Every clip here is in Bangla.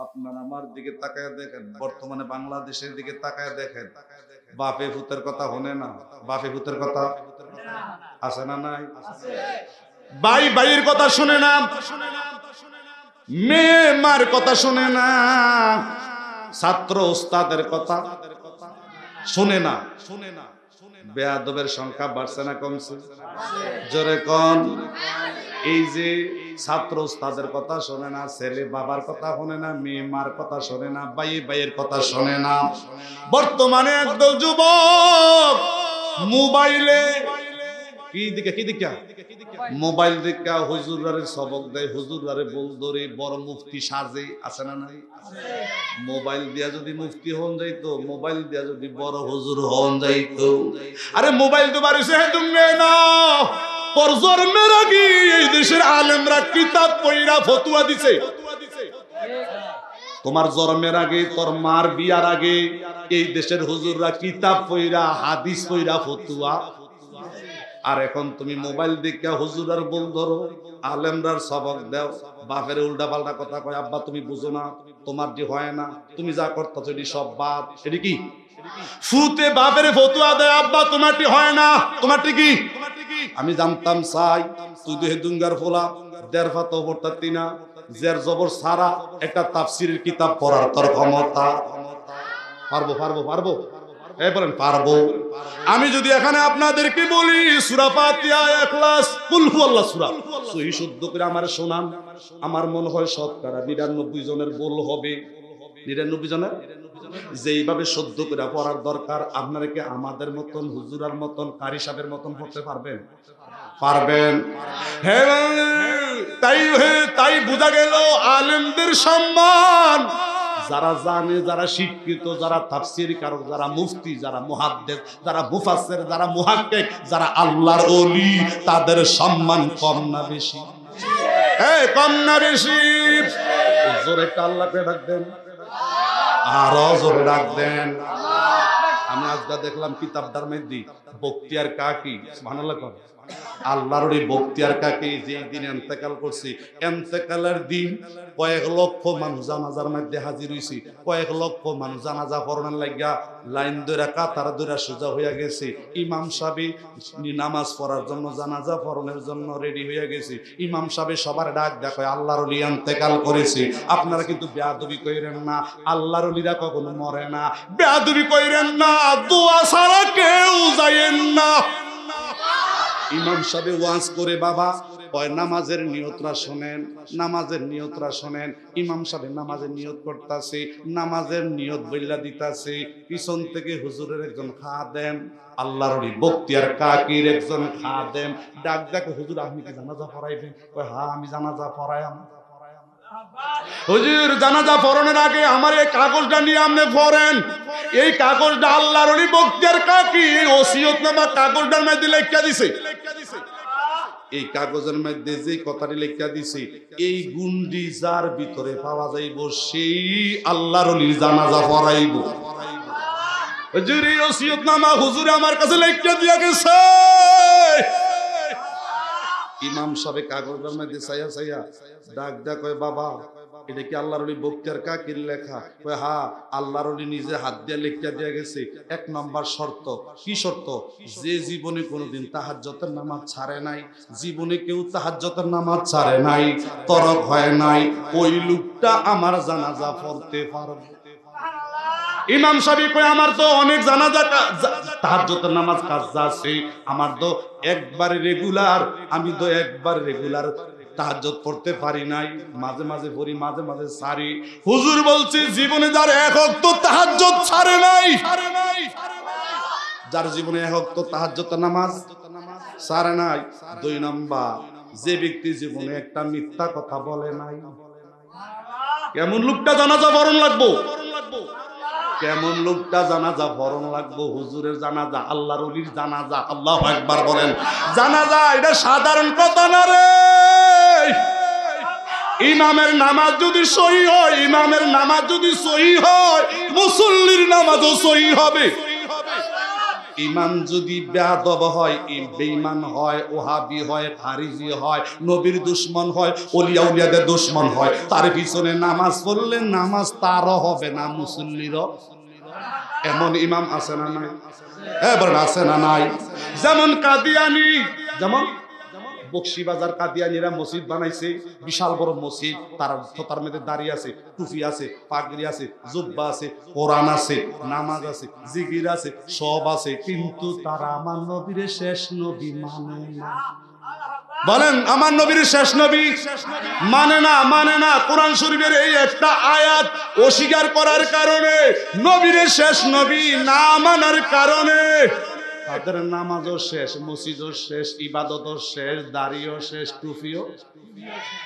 আপনার আমার দিকে তাকায় দেখেন, বর্তমানে বাংলাদেশের দিকে তাকায় দেখেন, বাপে ভূতের কথা হনে না, বাপে ভূতের কথা আছে না নাই? ভাই ভাইয়ের কথা শুনে না, মেয়ে মার কথা শুনে না, ছাত্র ওস্তাদের কথা শুনে না। বেয়াদবের সংখ্যা বাড়ছে না কমছে? জোরে কোন। এই যে ছাত্র ওস্তাদের কথা শোনে না, ছেলে বাবার কথা শোনে না, মেয়ে মার কথা শোনে না, ভাই ভাইয়ের কথা শোনে না। বর্তমানে একদল যুবক মোবাইলে মোবাইল দেখা হুজুরারে সবক দেয়, হুজুরারে বল ধরে বড় মুফতি সাজে, আছে না নাই? মোবাইল দিয়া যদি মুফতি হন যাইতো, মোবাইল দিয়া যদি বড় হুজুর হন যাইতো। আরে মোবাইল তো বাড়িছে তুমি না, তোর জন্মের আগে এই দেশের আলেমরা কিতাব পড়া ফতোয়া দিছে। তোমার জন্মের আগে, তোর মার বিয়ার আগে এই দেশের হুজুররা কিতাব পড়া হাদিস পড়া ফতোয়া। আর এখন তুমি মোবাইল দেখে হুজুর আর বল ধরো, আলেমরার সবক দাও, বাপের উল্টা পাল্টা কথা কয়, আব্বা তুমি বুঝো না, তোমার যে হয় না, তুমি যা করতেছো এটি সব বাদ। এটি কি ফুতে বাপের ফতুয়া দেয়, আব্বা তোমারটি হয় না, তোমারটি কি? আমি জানতাম চাই তুই তো হেদুঙ্গার ফোলা দেড় ফাতো পড়তাতি না, জের জবর সারা একটা তাফসিরের কিতাব পড়ার তোর ক্ষমতা। পারবো পারবো পারবো এই বলেন পারবো। আমি যদি এখানে আপনাদেরকে বলি সূরা ফাতিহা, ইখলাস, কুল হুয়াল্লাহ সূরা সহি শুদ্ধ করে আমার শোনান, আমার মনে হয় শতকরা ৯৯ জনের বল হবে। ৯৯ জনের যেইভাবে শুদ্ধ করে পড়ার দরকার, আপনারা কি আমাদের মতন হুজুরার মতন কারি সাহেবের মতন পড়তে পারবেন? পারবেন। তাই বোঝা গেল আলেমদের সম্মান যারা জানে, যারা শিক্ষিত, যারা তাফসীর কারক, যারা মুফতি, যারা মুহাদ্দিস, যারা মুফাসসির, যারা মুহাক্কিক, যারা আল্লাহর ওলি, তাদের সম্মান কম না বেশি? কম না বেশি? জোরে আল্লাহকে ডাক দেন, আরো জোরে ডাক দেন। আমি আজকে দেখলাম কিতাবটার মধ্যে বখতিয়ার কাকি, সুবহানাল্লাহ, আল্লাহর ওই বখতিয়ার কাকি যে দিন ইন্তেকাল করছে, ইন্তেকালের দিন কয়েক লক্ষ মানুষ জানাজার মধ্যে হাজির হইছে, কয়েক লক্ষ মানুষ জানাজা পড়ানোর লাগিয়া লাইন ধরে কাতার ধরে সোজা হইয়া গেছে। ইমাম সাহেব নামাজ পড়ার জন্য, জানাজা পড়ানোর জন্য রেডি হইয়া গেছে। ইমাম সাহেব সবার ডাক দেখো, আল্লাহর ওলি ইন্তেকাল করেছে। আপনারা কিন্তু বেয়াদবি কইরেন না, আল্লাহর ওলিরা কখনো মরে না। বেয়াদবি কইরেন না, দোয়া ছাড়া কেউ যায়েন না। ইমাম সাহেব ওয়াজ করে বাবা কয় নামাজের নিয়তরা শোনেন, নামাজের নিয়তরা শোনেন। ইমাম সাহেব নামাজের নিয়ত করতেছে, নামাজের নিয়ত বইলা দিতাছে। পিছন থেকে হুজুরের একজন খাদেম, আল্লাহর ওলি বখতিয়ার কাকির একজন খাদেম ডাক ডাকে, হুজুর আপনি কি জানাজা পড়াইবেন? কয় হ্যাঁ আমি জানাজা পড়াই। হুজুর জানাজা পড়ানোর আগে আমার এই কাগজটা নিয়ে আপনি পড়েন। এই কাগজটা আল্লাহর ওলি বখতিয়ার কাকি ওসিয়তনামা কাগজটার মধ্যে লেখা দিছে। এই কাগজের মধ্যে যে কথাটি লেখা দিছে, এই গুন্ডি যার ভিতরে পাওয়া যাইব সেই আল্লাহর ওলির জানাজা পড়াইব। হুজুর এই ওসিয়তনামা হুজুর আমার কাছে লেখা দিয়া গেছে। ইমাম সাহেব কাগজের মধ্যে ছায়া ছায়া ডাক ডাক কয় বাবা এটা কি আল্লাহর ওলি বখতিয়ার কাকির লেখা? কয় হ্যাঁ, আল্লাহর ওলি নিজে হাত দিয়ে লেখা দিয়ে গেছে। ১ নম্বর শর্ত। কি শর্ত? যে জীবনে কোনোদিন তাহাজ্জুদের নামাজ ছাড়ে নাই, জীবনে কেউ তাহাজ্জুদের নামাজ ছাড়ে নাই, তরক হয় নাই, ওই লোকটা আমার জানাজা পড়তে পারবে। ইমাম সাহেব কয় আমার তো অনেক জানাজা তাহাজ্জুদের নামাজ কাজা আছে, আমার তো একবারে রেগুলার, আমি তো একবার রেগুলার তাহাজ্জুদ পড়তে পারি নাই, মাঝে মাঝে পড়ি, মাঝে মাঝে ছাড়ি। হুজুর বলছে জীবনে যার এক ওয়াক্ত তাহাজ্জুদ ছাড়ে নাই, যার জীবনে এক ওয়াক্ত তাহাজ্জুদের নামাজ ছাড়ে নাই। ২ নাম্বার, যে ব্যক্তি জীবনে একটা মিথ্যা কথা বলে নাই। কেমন লোকটা জানাজা পড়ন লাগবো? কেমন লোকটা জানাজা পড়ন লাগবো? হুজুরের জানাজা, আল্লাহর ওলির জানাজা, আল্লাহু আকবার বলেন। জানাজা এটা সাধারণ কথা না রে। ইমামের নামাজ যদি সহি হয়, ইমামের নামাজ যদি সহি হয়, মুসল্লির নামাজও সহি হবে। ইমান যদি বেয়াদব হয়, বেঈমান হয়, ওহাবি হয়, খারিজি হয়, নবীর দুশমন হয়, ওলিয়া উলিয়াদের দুশমন হয়, তার পিছনে নামাজ পড়লে নামাজ তারও হবে না, মুসল্লিরও। এমন ইমাম আছে না নাই? এবার আছে না নাই? যেমন কাদিয়ানি, যেমন বকশিবাজার কাদিয়ানিরা মসজিদ বানাইছে, বিশাল বড় মসজিদ, তার মধ্যে দাড়ি আছে, টুপি আছে, পাগড়ি আছে, জুব্বা আছে, কোরআন আছে, নামাজ আছে, জিকির আছে, সব আছে, কিন্তু তারা আমার নবীর শেষ নবী মানে না। বলেন, আমার নবীর শেষ নবী মানে না, মানে না। কোরআন শরীফের এই একটা আয়াত অস্বীকার করার কারণে, নবীর শেষ নবী না মানার কারণে তাদের নামাজও শেষ, মসজিদও শেষ, ইবাদতও শেষ, দাড়িও শেষ, টুপিও।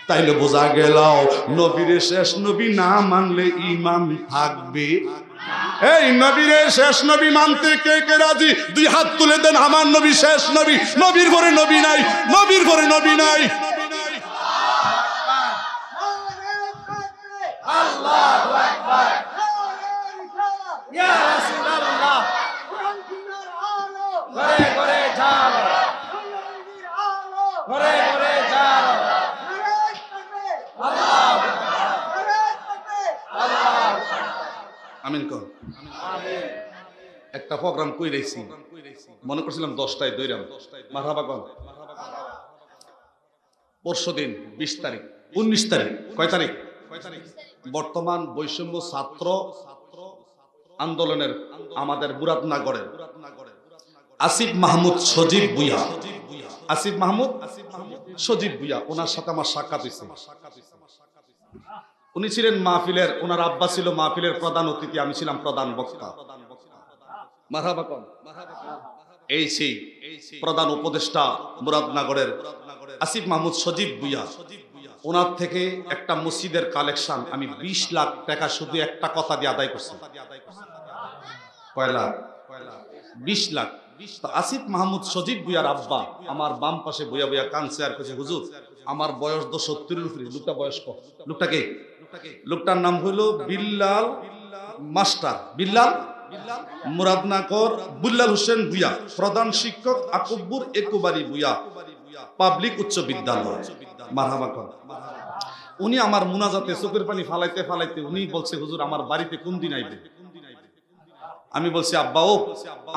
তাইলে বোঝা গেল নবীর শেষ নবী না মানলে ঈমান থাকবে। এই নবীর শেষ নবী মানতে কে কে রাজি? দুই হাত তুলে দেন। আমার নবী শেষ নবী, নবীর পরে নবী নাই, নবীর পরে নবী নাই। আল্লাহু আকবার, ইয়া রাসূলুল্লাহ, ঘরে ঘরে ঝাড়ো, ঘরে ঘরে ঝাড়ো, আল্লাহু আকবার, আল্লাহু আমিন কর। একটা প্রোগ্রাম কই রাইছি, মনে করছিলাম 10টায় দইরাম, মারহাবা কর। পরশুদিন 20 তারিখ, 19 তারিখ, কয় তারিখ? বর্তমান বৈষম্য ছাত্র আন্দোলনের আমাদের মুরাদনগরের আসিফ মাহমুদ সজীব ভুঁইয়া, আসিফ মাহমুদ সজীব ভুঁইয়া, ওনার সাথে আমার সাক্ষাৎ হয়েছে। উনি ছিলেন মাহফিলের, ওনার আব্বা ছিল মাহফিলের প্রধান অতিথি, আমি ছিলাম প্রধান বক্তা। মারহাবা কর। এই সেই প্রধান উপদেষ্টা মুরাদনগরের আসিফ মাহমুদ সজীব ভুঁইয়া, ওনার থেকে একটা মসজিদের কালেকশন আমি 20 লাখ টাকা শুধু একটা কথা দিয়ে আদায় করছি। কয় লাখ? 20 লাখ। আসিফ মাহমুদ সজীব ভুঁইয়ার আব্বা আমার বাম পাশে বইয়া বইয়া কানছে আর কইছে, হুজুর আমার বয়স তো 70-এর উপরে। লোকটা বয়স্ক। লোকটা কে? লোকটার নাম হইল বিল্লাল মাস্টার, বিল্লাল মুরাদনগর, বিল্লাল হোসেন ভুঁইয়া, প্রধান শিক্ষক আকবর একুবারি ভুঁইয়া পাবলিক উচ্চ বিদ্যালয়। মারহাবা কর। উনি আমার মুনাজাতে চোখের পানি ফালাইতে ফালাইতে উনি বলছে, হুজুর আমার বাড়িতে কোন দিন আইবে? আমি বলছি, আব্বা ও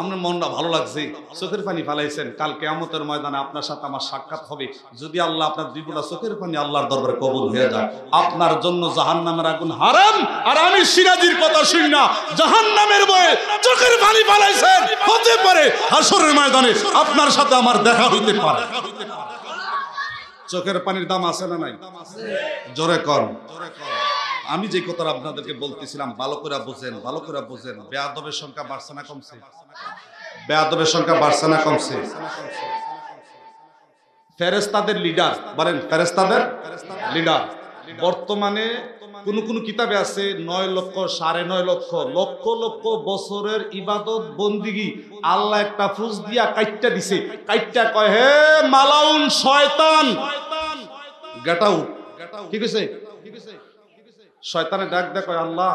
আমার মনটা ভালো লাগছে, চোখের পানি ফালাইছেন, কাল কিয়ামতের ময়দানে আপনার সাথে আমার সাক্ষাৎ হবে। যদি আল্লাহ আপনার দুই ফোঁটা চোখের পানি আল্লাহর দরবারে কবুল হয়ে যায়, আপনার জন্য জাহান্নামের আগুন হারাম। আর আমি সিরাজির কথা শুনি না, জাহান্নামের ভয়ে চোখের পানি ফালাইছেন, হতে পারে হাসরের ময়দানে আপনার সাথে আমার দেখা হইতে পারে। চোখের পানির দাম আছে না নাই? জোরে কর। আমি যে কথা আপনাদেরকে বলতেছিলাম, ভালো করে বুঝেন, ভালো করে বুঝেন। বেয়াদবের সংখ্যা বাড়ছে না কমছে? বেয়াদবের সংখ্যা বাড়ছে না কমছে? ফেরেশতাদের লিডার, বলেন ফেরেশতাদের লিডার, বর্তমানে কোন কোন কিতাবে আছে 9 লক্ষ, 9.5 লক্ষ, লক্ষ লক্ষ বছরের ইবাদত বন্দিগি আল্লাহ একটা ফুস দিয়া কাইটটা দিছে। কাইটটা কয়, হে মালাউন শয়তান, গেট আউট। ঠিক আছে? শয়তানে ডাক দেয়, কয় আল্লাহ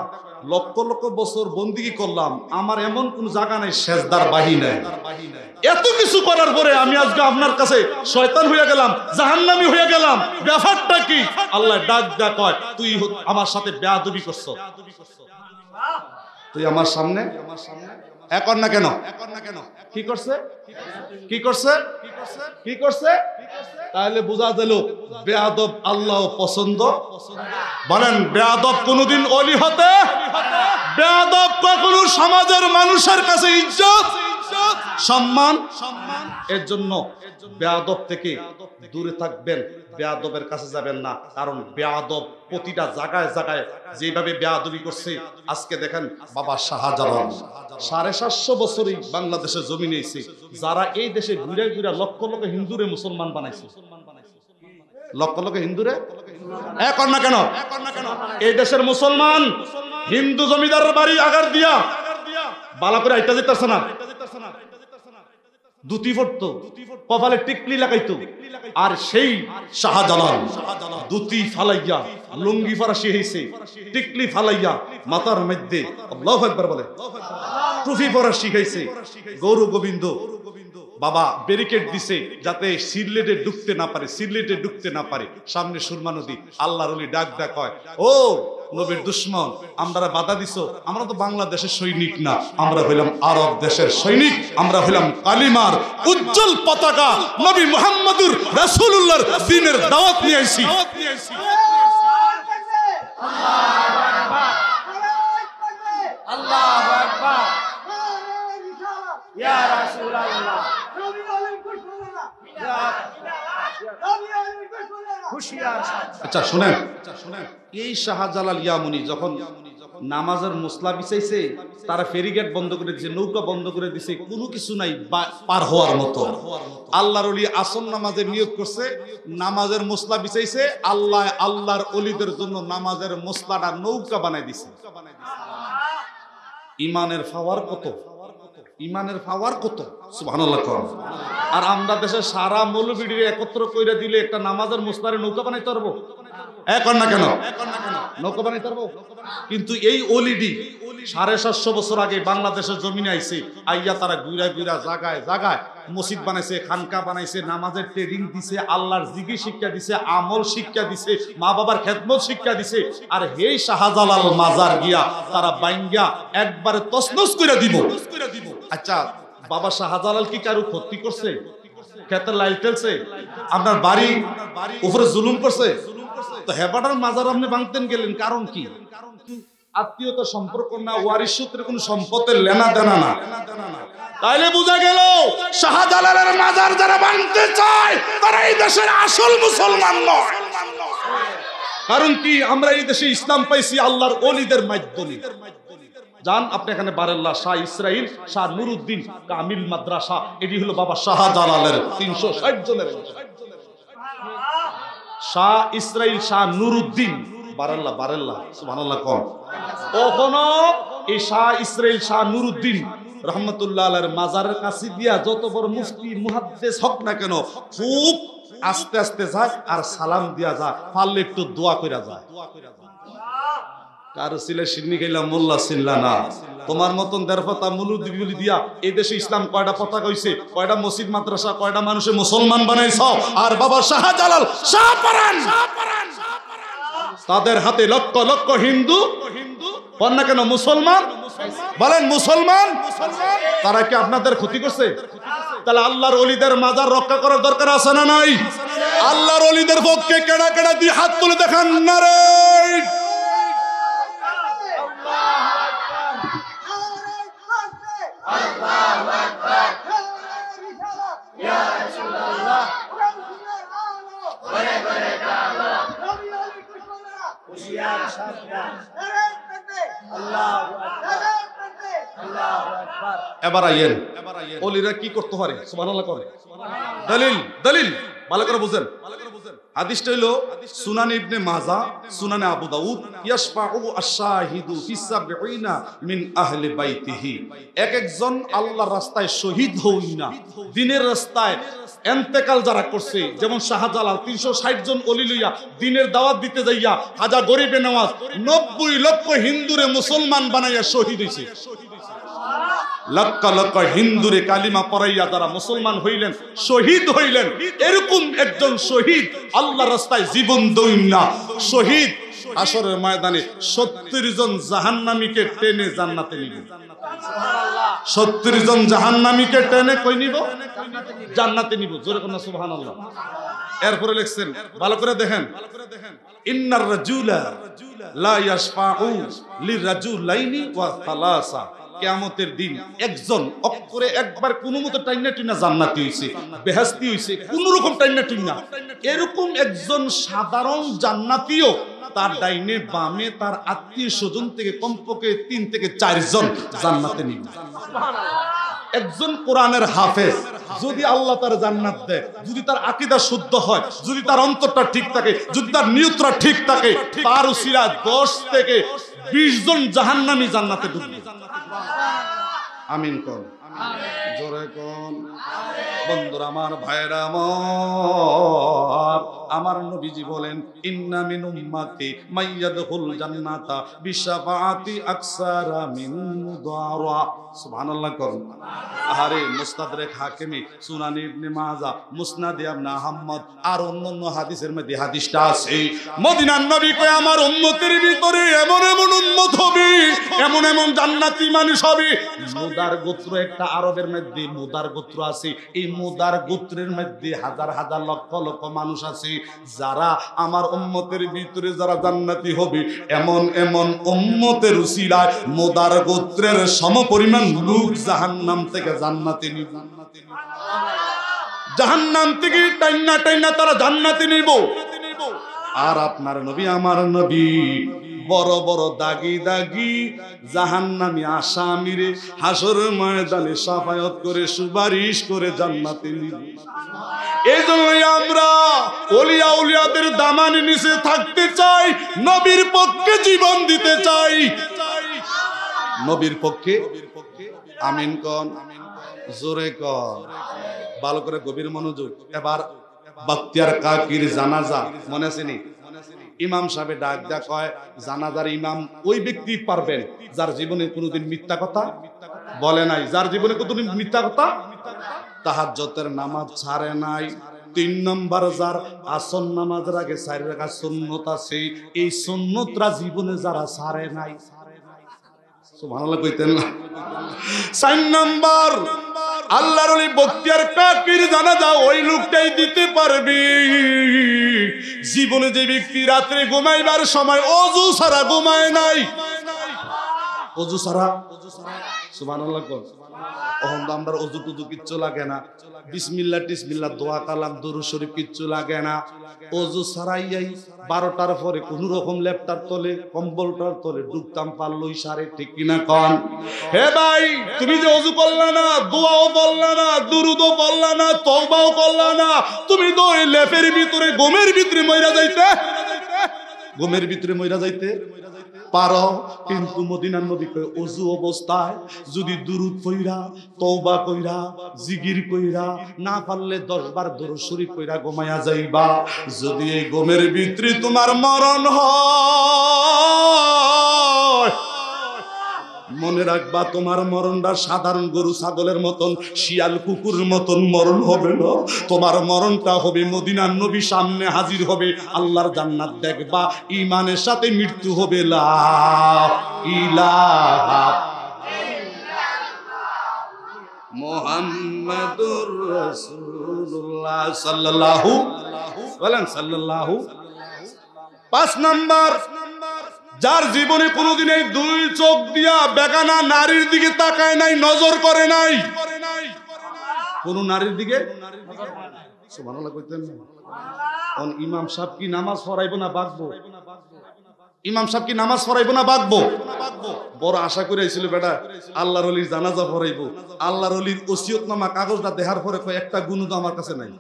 লক্ষ লক্ষ বছর বন্দিগি করলাম, আমার এমন কোন জায়গা নাই সেজদার বাহি নাই। এত কিছু করার পরে আমি আজকে আপনার কাছে শয়তান হয়ে গেলাম, জাহান্নামী হয়ে গেলাম, ব্যাপারটা কি? আল্লাহ ডাক দেয়, কয় তুই আমার সাথে বেয়াদবি করছ, তুই আমার সামনে এখন না কেন? কি করছে? কি করছে? কি করছে? তাহলে বোঝা গেল বেয়াদব আল্লাহ পছন্দ। বলেন, বেয়াদব কোনদিন ওলি হতে, বেয়াদব কখনো সমাজের মানুষের কাছে ইজ্জত সম্মান। এর জন্য বেয়াদব থেকে দূরে থাকবেন, বেয়াদবের কাছে যাবেন না। কারণ বেয়াদব প্রতিটা জায়গায় জায়গায় যেভাবে বেয়াদবি করছে, আজকে দেখেন বাবা শাহজালাল 750 বছরই বাংলাদেশের জমিনে এসে যারা এই দেশে ঘুরে ঘুরে লক্ষ লক্ষ হিন্দুরে মুসলমান বানাইছে, লক্ষ লক্ষ হিন্দুরে এখন না কেন? এই দেশের মুসলমান হিন্দু জমিদারের বাড়ি আগার দিয়া বালা করে আইটা যেতেছে না, দুটি পড়তো, কপালে টিকলি লাগাইতো। আর সেই শাহজালাল দুটি ফালাইয়া লুঙ্গি ফরাসি হয়েছে, টিকলি ফালাইয়া মাথার মধ্যে আল্লাহু আকবার বলে টুপি পরা শিখাইছে গৌর গোবিন্দ বাবা ব্যারিকেড দিছে যাতে সিলেটে ঢুকতে না পারে, সিলেটে ঢুকতে না পারে। সামনে সুরমা নদী, আল্লাহর ওলি ডাক ডাক হয়, ও নবীর দুশ্মন, আমরা বাধা দিছো, আমরা তো বাংলাদেশের সৈনিক না, আমরা হইলাম আরব দেশের সৈনিক, আমরা হইলাম কালিমার উজ্জ্বল পতাকা, নবী মুহাম্মদুর রাসূলুল্লাহর দ্বীনের দাওয়াত নিয়ে আইছি। আল্লাহু আকবার, ইয়া রাসূলুল্লাহ, আচ্ছা শুনেন, এই শাহজালাল ইয়ামুনি যখন নামাজের মুসলা বিছাইছে, তারা ফেরিগেট বন্ধ করে দিয়েছে, নৌকা বন্ধ করে দিয়েছে, কোনো কিছু নাই পার হওয়ার মতো। আল্লাহর ওলি আসর নামাজে নিয়োগ করছে, নামাজের মুসলা বিছাইছে, আল্লাহর ওলিদের জন্য নামাজের মুসলাটা নৌকা বানাই দিছে। ইমানের পাওয়ার কত, ইমানের পাওয়ার কত, সুবহানাল্লাহ। আর আমরা দেশে সারা মৌলবীদের একত্র কইরা দিলে একটা নামাজের মুসলারে নৌকা বানাইতে পারবো? এখন না কেন নৌকা বানাইতে পারবো? কিন্তু এই ওলিডি 750 বছর আগে বাংলাদেশের জমিনে আইছে, আইয়া তারা গুইরা গুইরা জায়গায় জায়গায় মসজিদ বানাইছে, খানকা বানাইছে, নামাজের ট্রেনিং দিছে, আল্লাহর জিকির শিক্ষা দিছে, আমল শিক্ষা দিছে, মা বাবার খেদমত শিক্ষা দিছে। আর এই শাহজালাল মাজার গিয়া তারা বাইঙ্গা একবারে তছনছ কইরা দিব। আচ্ছা বাবা শাহজালাল কি কারো ক্ষতি করছে? খেতে লাইট ঠেলছে? আপনার বাড়ি উপরে জুলুম করছে? তো হেবাটার মাজার আপনি ভাঙতেন গেলেন, কারণ কি? আত্মীয়তা সম্পর্ক না, ওয়ারিশ সূত্রে কোন সম্পদের লেনা দেনা না। তাইলে বোঝা গেল শাহজালালের মাজার যারা ভাঙতে চায় তারা এই দেশের আসল মুসলমান নয়। কারণ কি? আমরা এই দেশে ইসলাম পাইছি আল্লাহর ওলিদের মাধ্যমে। জান আপনি এখানে বারেল্লা শাহ ইসরাইল শাহ নুরুদ্দিন কামিল মাদ্রাসা, এটি হলো বাবা শাহজালালের 360 জনের শাহ ইসরাইল শাহ নুরুদ্দিন বারেল্লা, বারেল্লা সুবহানাল্লাহ। কোন কখনো এই শাহ ইসরাইল শাহ নুরুদ্দিন রহমতুল্লাহ আলাইহির মাজারের কাছে দিয়া যত বড় মুফতি মুহাদ্দিস হক না কেন, খুব আস্তে আস্তে যায় আর সালাম দিয়া যায়, পারলে একটু দোয়া কইরা যায়। কারো ছিলে সিন্নি খাইলা মোল্লা ছিল্লা না, তোমার মতন দেড়পাতা মুলুদিগুলি দিয়া এই দেশে ইসলাম কয়টা পতাকা হইছে, কয়টা মসজিদ মাদ্রাসা, কয়টা মানুষে মুসলমান বানাইছ। আর বাবা শাহজালাল শাহপরান, তাদের হাতে লক্ষ লক্ষ হিন্দু না কেন মুসলমান, বলেন মুসলমান, তারা কি আপনাদের ক্ষতি করছে? তাহলে আল্লাহর ওলিদের মাজার রক্ষা করার দরকার আছে না নাই? আল্লাহর ওলিদের পক্ষে কেডা কেডা দিয়ে হাত তুলে দেখান না রে। এবার আইয়েন ওলিরা কি করতে পারে, সুবহানাল্লাহ করে। দলিল দলিল ভালো করে বুঝেন। হাদিসটা হলো সুনান ইবনে মাজাহ, সুনানে আবু দাউদ, ইয়াশফাউ আশ-শাহিদু ফি 70 মিন আহলি বাইতিহি। এক একজন আল্লাহর রাস্তায় শহীদ হই না, দ্বীনের রাস্তায় ইন্তেকাল যারা করছে, যেমন শাহজালাল 360 জন ওলি লইয়া দ্বীনের দাওয়াত দিতে যাইয়া হাজার গরিবে নওয়াজ 90 লক্ষ হিন্দুরে মুসলমান বানাইয়া শহীদ হইছে। লক্ষ লক্ষ হিন্দুরে কালিমা পড়াইয়া যারা মুসলমান হইলেন, শহীদ হইলেন, এরকম একজন শহীদ আল্লাহর রাস্তায় জীবন দইন না শহীদ হাশরের ময়দানে 70 জন জাহান্নামীকে টেনে জান্নাতে নিবে। 70 জন জাহান্নামীকে টেনে কই নিব? জান্নাতে নিব। জোরে কোন সুবহানাল্লাহ। এরপরে লিখছেন, ভালো করে দেখেন, ইন্নার রাজুলা লা ইয়াশফাউ লিরাজুলাইনি ওয়া সালাসা। কিয়ামতের দিন একজন অক্ষরে একবার কোনো মতো টাইনা টুইনা জান্নাতি হইছে, বেহেশতি হইছে, কোন রকম টাইনা টুইনা, এরকম একজন সাধারণ জান্নাতীও তার ডাইনে বামে তার আত্মীয় স্বজন থেকে কমপক্ষে 3 থেকে 4 জন জান্নাতে নিবে। একজন কোরআনের হাফেজ যদি আল্লাহ তার জান্নাত দেয়, যদি তার আকীদা শুদ্ধ হয়, যদি তার অন্তরটা ঠিক থাকে, যদি তার নিয়তটা ঠিক থাকে, তার উসিলায় 10 থেকে 20 জন জাহান্নামী জান্নাতে ঢুকবে। আমিন কোন, জোরে কোন। বন্ধুরা আমার, ভাইরা আমার নবীজি বলেন, ইন্না মিন উম্মতি মাইয়াদখুল জান্নাতা বিশাফাআতি আকসারা মিন মুদারা। সুবহানাল্লাহ করুন। আরে মুস্তাদরেক হাকিমি, সুনানি ইবনে মাজাহ, মুসনাদ ইবনে আহমদ আর অন্যান্য হাদিসের মধ্যে হাদিসটা আছে, মদিনার নবী কয় আমার উম্মতের ভিতরে এমন এমন উম্মত হবে, এমন এমন জান্নাতি মানুষ হবে। মুদার গোত্র একটা আরবের মধ্যে মুদার গোত্র আছে, এই মুদার গোত্রের মধ্যে হাজার হাজার লক্ষ লক্ষ মানুষ আছে, যারা আমার উম্মতের ভিতরে যারা জান্নাতি হবে, এমন এমন উম্মতের উসিলায় মুদার গোত্রের সমপরিমাণ লোক জাহান্নাম থেকে জান্নাতে নিব। জাহান্নাম থেকে টাইনা টাইনা তারা জান্নাতে নিব। আর আপনার নবী আমার নবী বড় বড় দাগি দাগি জাহান্নামী আসামিরে হাসর ময়দানে শাফায়াত করে সুপারিশ করে জান্নাতে নিব। এই জন্যই আমরা ওলিয়া উলিয়াদের দামানি নিচে থাকতে চাই, নবীর পক্ষে জীবন দিতে চাই। নবীর পক্ষে আমিন কন, জোরে কন, ভালো করে গভীর মনোযোগ। এবার বখতিয়ার কাকির জানাজা মনে আছে নি? ইমাম সাহেব ডাক দেয়া কয়, জানাজার ইমাম ওই ব্যক্তি পারবেন যার জীবনে কোনোদিন মিথ্যা কথা বলে নাই, যার জীবনে কোনোদিন মিথ্যা কথা, তাহাজ্জুদের নামাজ ছাড়ে নাই। 3 নম্বর যার আসর নামাজের আগে 4 রাকাত সুন্নত আছে, এই সুন্নতরা জীবনে যারা ছাড়ে নাই। সুবহানাল্লাহ কইতেন না? 4 নম্বর আল্লাহর ওলি বখতিয়ার কাকির জানাজা ওই লোকটাই দিতে পারবে জীবনে যে ব্যক্তি রাত্রে ঘুমাইবার সময় ওযু ছাড়া ঘুমায় নাই। ওযু ছাড়া, সুবহানাল্লাহ কর। ওহন আমরা ওযু টুযু কিচ্ছু লাগে না, বিসমিল্লাহ টিসমিল্লাহ দোয়া কালাম দুরূদ শরীফ কিচ্ছু লাগে না। ওযু ছাড়াইয়াই 12টার পরে কোন রকম ল্যাপটপ তলে কম্বলটার তলে ঢুকতাম পারলই সারে, ঠিক কিনা কন? হে ভাই, তুমি যে ওযু করলা না, দোয়াও বললা না, দুরূদও বললা না, তওবাও করলা না, তুমি তো ওই লেপের ভিতরে গমের ভিতরে মইরা যাইতে, গমের ভিতরে মইরা যাইতে পারো। কিন্তু মদিনার নবী কয় ওযু অবস্থায় যদি দুরূদ পড়া, তওবা কইরা, জিকির কইরা, না পারলে 10 বার দরুদ শরীফ কইরা ঘুমায়া যাইবা। যদি এই গমের ভিতরে তোমার মরণ হয়, মনে রাখবা তোমার মরণটা সাধারণ গরু ছাগলের মতন, শিয়াল কুকুরের মতন মরণ হবে না। তোমার মরণটা হবে মদিনার নবী সামনে হাজির হবে, আল্লাহর জান্নাত দেখবা, ঈমানের সাথে মৃত্যু হবে। লা ইলাহা মুহাম্মাদুর রাসূলুল্লাহ সাল্লাল্লাহু বলেন সাল্লাল্লাহু। 5 নাম্বার, যার জীবনে কোনোদিন এই 2 চোখ দিয়া বেগানা নারীর দিকে তাকায় নাই, নজর করে নাই, কোন নারীর দিকে। সুবহানাল্লাহ কইতেন না? কোন ইমাম সাহেব কি নামাজ পড়াইবো না বাকবো? ইমাম সাহেব কি নামাজ পড়াইবো না বাকবো? বড় আশা করে আইছিল বেটা আল্লাহর ওলির জানাজা পড়াইবো। আল্লাহর ওলির ওসিয়তনামা কাগজটা দেখার পরে কয় একটা গুণ তো আমার কাছে নাই,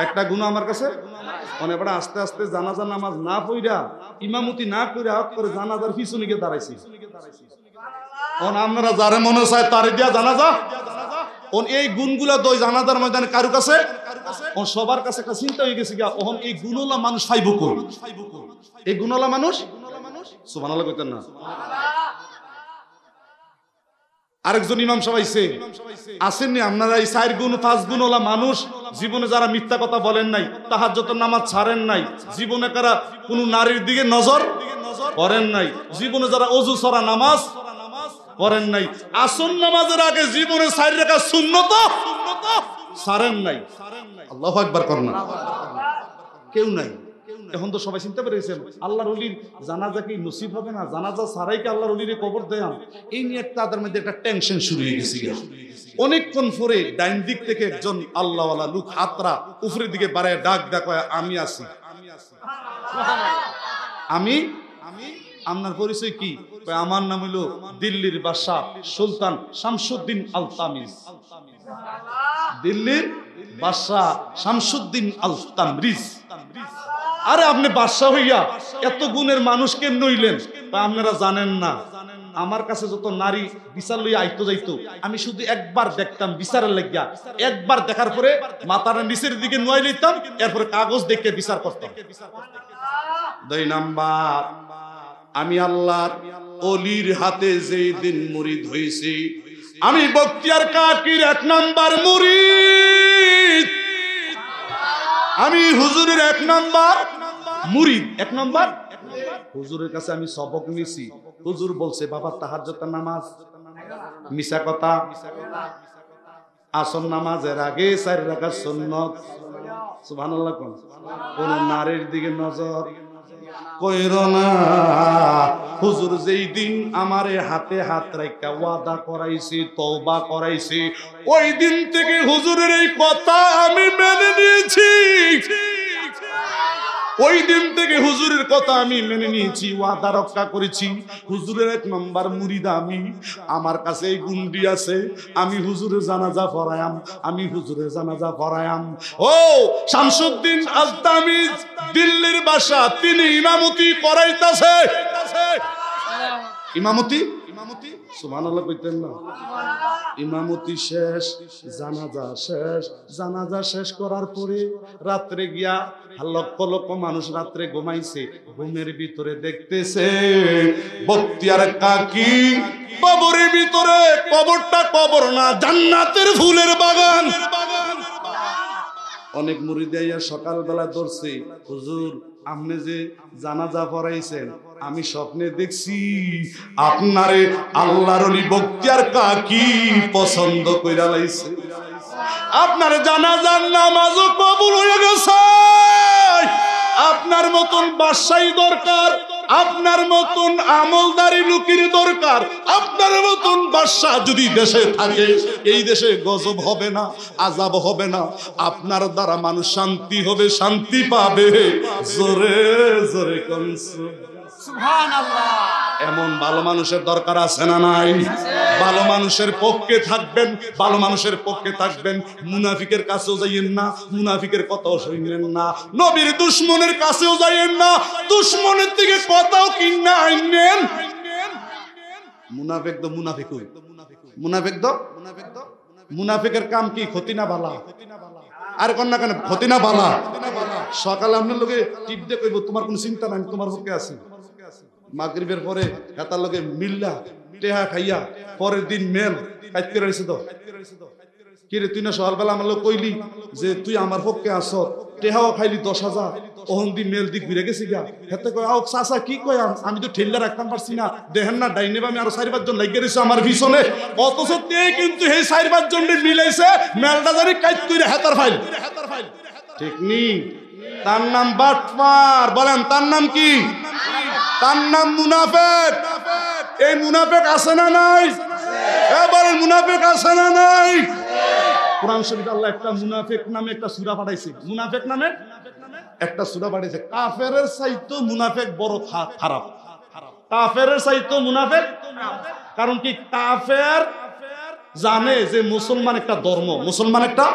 একটা গুণ আমার কাছে। মানে বেটা আস্তে আস্তে জানাজা নামাজ না পড়া, ইমামতি না কইরা হক করে জানাজার পিছনে গিয়ে দাঁড়াইছি। আপনারা যারে মনে চায় তারে দিয়া জানাজা, এই গুণগুলা দই জানাজার ময়দানে কারু কাছে, সবার কাছে একটা চিন্তা হয়ে গেছে গিয়া, ওহন এই গুণওয়ালা মানুষ পাইব কই? এই গুণওয়ালা মানুষ, সুবহানাল্লাহ কইতেন না? আরেকজন ইমাম সাহেব আইছে, আসেননি আপনারা? এই 4 গুণ 5 গুণওয়ালা মানুষ জীবনে যারা মিথ্যা কথা বলেন নাই, তাহাজ্জুদের নামাজ ছাড়েন নাই, জীবনে কারা কোনো নারীর দিকে নজর করেন নাই, জীবনে যারা ওযু ছাড়া নামাজ করেন নাই, আসর নামাজের আগে জীবনে 4 রাকাত সুন্নত ছাড়েন নাই। আল্লাহু আকবার করুন না? কেউ নাই। এখন তো সবাই চিন্তা পেরেছেন আল্লাহর ওলির জানাজা কি নসিব হবে না, জানাজা ছাড়াই কি আল্লাহর ওলিরে কবর দেয়, এই নিয়ে তাদের মধ্যে একটা টেনশন শুরু হয়ে গেছে। অনেকক্ষণ পরে ডাইন দিক থেকে একজন আল্লাহওয়ালা লোক হাতরা উপরের দিকে বাড়ায় ডাক ডাক, আমি আছি। আমি আপনার পরিচয় কি? আমার নাম হলো দিল্লির বাদশাহ সুলতান শামসুদ্দিন আল তামিজ। দিল্লির বাদশাহ শামসুদ্দিন আল তামরিজ। আরে আপনি বাদশাহ হইয়া এত গুণের মানুষ কেমন হইলেন? আপনারা জানেন না, আমার কাছে যত নারী বিচার লইয়া আইতো যাইতো, আমি শুধু একবার দেখতাম বিচারের লাগিয়া, একবার দেখার পরে মাথার নিচের দিকে নুয়াই লইতাম, এরপরে কাগজ দেখে বিচার করতাম। 2 নাম্বার, আমি আল্লাহর অলির হাতে যেই দিন মুরিদ হইছি, আমি বখতিয়ার কাকির 1 নাম্বার মুরিদ, আমি হুজুরের 1 নাম্বার মুরিদ। 1 নাম্বার হুজুরের কাছে আমি সবক নিছি। হুজুর বলছে বাবা তাহাজ্জুদের নামাজ, মিছা কথা, আসর নামাজের আগে 4 রাকাত সুন্নাত, সুবহানাল্লাহ। কোন নারীর দিকে নজর কইরো না। হুজুর যেই দিন আমারে হাতে হাত রাখা ওয়াদা করাইছি, তওবা করাইছি, ওই দিন থেকে হুজুরের এই কথা আমি মেনে নিয়েছি। ওই দিন থেকে হুজুরের কথা আমি মেনে নিয়েছি, ওয়াদা রক্ষা করেছি। হুজুরের 1 নাম্বার মুরিদ আমি। আমার কাছে এই গুণটি আছে, আমি হুজুরের জানাজা পড়ায়াম, আমি হুজুরের জানাজা পড়ায়াম। ও শামসুদ্দিন আজতামিজ দিল্লির বাসা, তিনি ইমামতি করাইতাছে। ইমামতি সুবহানাল্লাহ কইতেন না? ইমামতি শেষ, জানাজা শেষ। জানাজা শেষ করার পরে রাত্রে গিয়া লক্ষ লক্ষ মানুষ রাত্রে ঘুমাইছে, ঘুমের ভিতরে দেখতেছে বখতিয়ার কাকি কবরের ভিতরে, কবরটা কবর না, জান্নাতের ফুলের বাগান। অনেক মুরিদ আইয়া সকালবেলা ধরছে, হুজুর আপনি যে জানাজা পড়াইছেন, আমি স্বপ্নে দেখছি আপনারে আল্লাহর ওলি বখতিয়ার কাকি পছন্দ কইরা লাইছে, আপনার জানাজার নামাজও কবুল হয়ে গেছে। আপনার মতন বাদশাহী দরকার, আপনার মতন আমলদারি লোকের দরকার। আপনার মতন বাদশা যদি দেশে থাকে, এই দেশে গজব হবে না, আযাব হবে না, আপনার দ্বারা মানুষ শান্তি হবে, শান্তি পাবে। জোরে জোরে কোন সুবহানাল্লাহ। এমন ভালো মানুষের দরকার আছে না নাই? ভালো মানুষের পক্ষে থাকবেন, ভালো মানুষের পক্ষে থাকবেন। মুনাফিকের কাছেও যাইয়েন না, মুনাফিকের কথাও শুনলেন না। নবীর দুশমনের কাছেও যাইয়েন না, দুশমনের থেকে কথাও কিনা আইনেন। মুনাফিক তো মুনাফিক, মুনাফিকের কাম কি? ক্ষতি না বালা? আর কোন না কেন ক্ষতি না বালা? সকালে আপনার লোকে টিপ দিয়ে কইব তোমার কোনো চিন্তা নাই, তোমার পক্ষে আছি। মাগরিবের পরে হেতার লোকে মিল্লা টেহা খাইয়া পরের দিন মেল কাইতে রয়েছে তো কি রে, তুই না সকালবেলা আমার লোক কইলি যে তুই আমার পক্ষে আস, টেহাও খাইলি 10,000, ওহন দিন মেল দিক ঘুরে গেছি গা। হেতে কয় আও চাচা কি কয়, আমি তো ঠেল্লা রাখতাম পারছি না, দেখেন না ডাইনে বামে আরো 4-5 জন লাগিয়ে রয়েছে আমার পিছনে, অথচ তে কিন্তু এই 4-5 জন মিলাইছে মেলটা জানি কাইত কইরে হেতার ফাইল। ঠিক নি? তার নাম বাটপার। বলেন তার নাম কি? তার নাম মুনাফিক। এই মুনাফিক আছে না নাই? বলেন মুনাফিক আছে না নাই? কোরআন শরীফে আল্লাহ একটা মুনাফিক নামে একটা সূরা পাঠাইছে। মুনাফিক নামে একটা সূরা পাঠাইছে। কাফেরের চাইতো মুনাফিক বড় খারাপ। কাফেরের চাইতো মুনাফিক। কারণ কি? কাফের জানে যে মুসলমান একটা ধর্ম, মুসলমান একটা,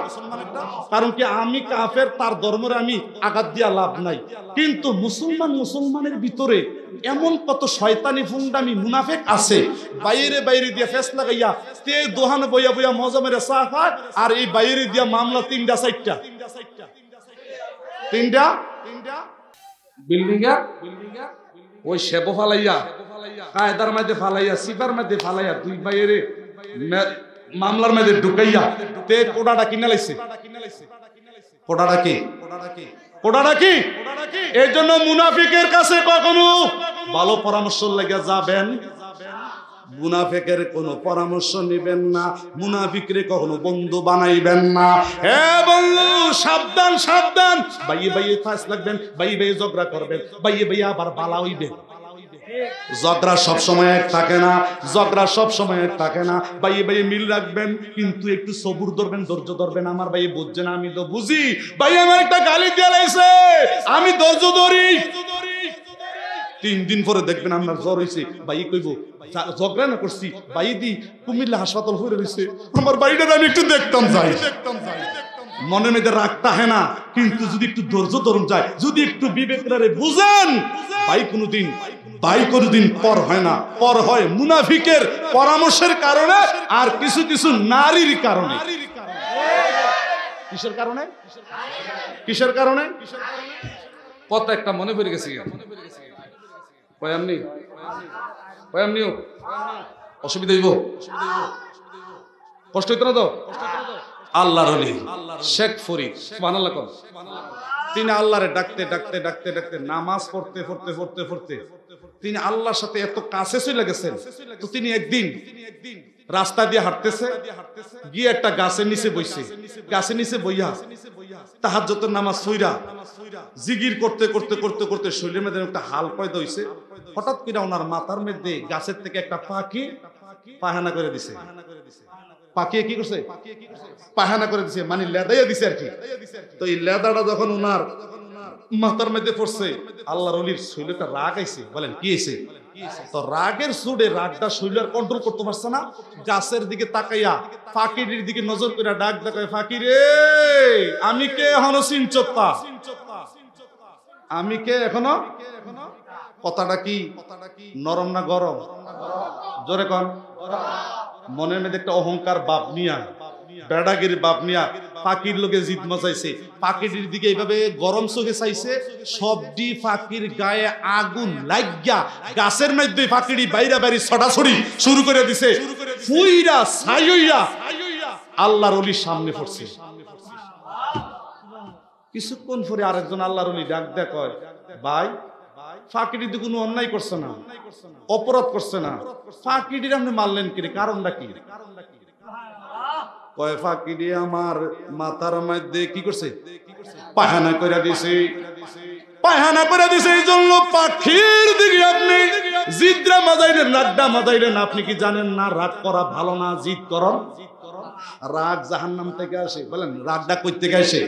কারণ কি আমি কাফের, তার ধর্মের আমি আঘাত দিয়া লাভ নাই। কিন্তু মুসলমানের ভিতরে এমন কত শয়তানি ফুন্ডামি মুনাফিক আছে, বাইরে বাইরে দিয়া ফেস লাগাইয়া তে দোহানে বইয়া বইয়া মজা মেরে চা খায়, আর এই বাইরে দিয়া মামলা 3টা বিল্ডিং ওই সেব ফালাইয়া, কায়দার মধ্যে ফালাইয়া, সিপার মধ্যে ফালাইয়া, 2 বাইরে মামলার মধ্যে ঢুকাইয়া তে কোড়াটা কিনে লাইছে। কোড়াটা কি? এই জন্য মুনাফিকের কাছে কখনো ভালো পরামর্শ লেগে যাবেন, মুনাফিকের কোনো পরামর্শ নিবেন না, মুনাফিকরে কখনো বন্ধু বানাইবেন না। হে বন্ধু সাবধান সাবধান, বাইয়ে বাইয়ে ফাঁস লাগবেন, বাইয়ে বাইয়ে ঝগড়া করবেন, বাইয়ে বাইয়ে আবার বালা হইবেন। ঝগড়া সব সময় এক থাকে না, ঝগড়া সব সময় এক থাকে না। ভাইয়ে ভাইয়ে মিল রাখবেন, কিন্তু একটু সবুর ধরবেন, ধৈর্য ধরবেন। আমার ভাই বুঝছে না, আমি তো বুঝি। ভাই আমার একটা গালি দিয়ে লাইছে, আমি ধৈর্য ধরি। 3 দিন পরে দেখবেন আপনার জ্বর হয়েছে, ভাই কইব ঝগড়া না করছি, ভাই দি কুমিল্লা হাসপাতাল হয়ে রয়েছে, আমার বাড়িটা আমি একটু দেখতাম যাই। মনের মধ্যে রাখতে হয় না, কিন্তু যদি একটু ধৈর্য ধরুন যায়, যদি একটু বিবেকরে বুঝেন, ভাই কোনদিন পর হয় না, পর হয় মুনাফিকের পরামর্শের কারণে আর কিছু কিছু নারীর কারণে। কিসের কারণে? কিসের কারণে? কত একটা মনে পড়ে গেছে, অসুবিধা হইব, কষ্ট হইতো না তো? আল্লাহর ওলি শেখ ফরিদ সুবহানাল্লাহ, তিনি আল্লাহরে ডাকতে ডাকতে ডাকতে ডাকতে নামাজ পড়তে পড়তে পড়তে পড়তে তিনি আল্লাহর সাথে এত কাছে চলে গেছেন। তো তিনি একদিন রাস্তা দিয়ে হাঁটতেছে, গিয়ে একটা গাছের নিচে বইছে, গাছের নিচে বইয়া তাহাজ্জুদের নামাজ পড়া জিকির করতে করতে করতে করতে শরীরের মধ্যে একটা হাল পয়দা হইছে। হঠাৎ করে ওনার মাথার মধ্যে গাছের থেকে একটা পাখি পায়খানা করে দিছে। পাখি কি করছে? পায়খানা করে দিছে, মানে লেদাইয়া দিছে আর কি। তো এই লেদাটা যখন ওনার মাথার মধ্যে পড়ছে, আল্লাহর ওলির শরীরটা রাগ আইছে। বলেন কি হইছে? তো রাগের সুরে রাগটা শরীর কন্ট্রোল করতে পারছে না, গাছের দিকে তাকাইয়া ফাকির দিকে নজর করে ডাক দেখায়, ফাকির রে, আমি কে এখনো চিনচত্তা, আমি কে এখনো? কথাটা কি নরম না গরম? জোরে কন। মনের মধ্যে একটা অহংকার বাপ নিয়া, বেড়াগির বাপ নিয়া ফাকির লোকে জিদ মচাইছে, ফাকির দিকে এইভাবে গরম চোখে চাইছে। সবটি ফাকির গায়ে আগুন লাগিয়া গাছের মধ্যে ফাকিরি বাইরা বাইরে ছড়াছড়ি শুরু করে দিছে। ফুইরা ছাইয়া আল্লাহর ওলির সামনে পড়ছে। কিছুক্ষণ পরে আরেকজন আল্লাহর ওলি ডাক দেয়া কয়, ভাই ফাকিরি তো কোনো অন্যায় করছে না, অপরাধ করছে না, ফাকিরি আপনি মারলেন কি? কারণটা কি? কয় ফাকিরি আমার মাথার মধ্যে কি করছে? পায়খানা করে দিছে। পায়খানা করে দিছে, এই জন্য পাখির দিকে আপনি জিদরা মাজাইলেন, রাগটা মাজাইলেন। আপনি কি জানেন না রাগ করা ভালো না, জিদ করন? রাগ জাহান্নাম থেকে আসে। বলেন রাগটা কই থেকে আসে?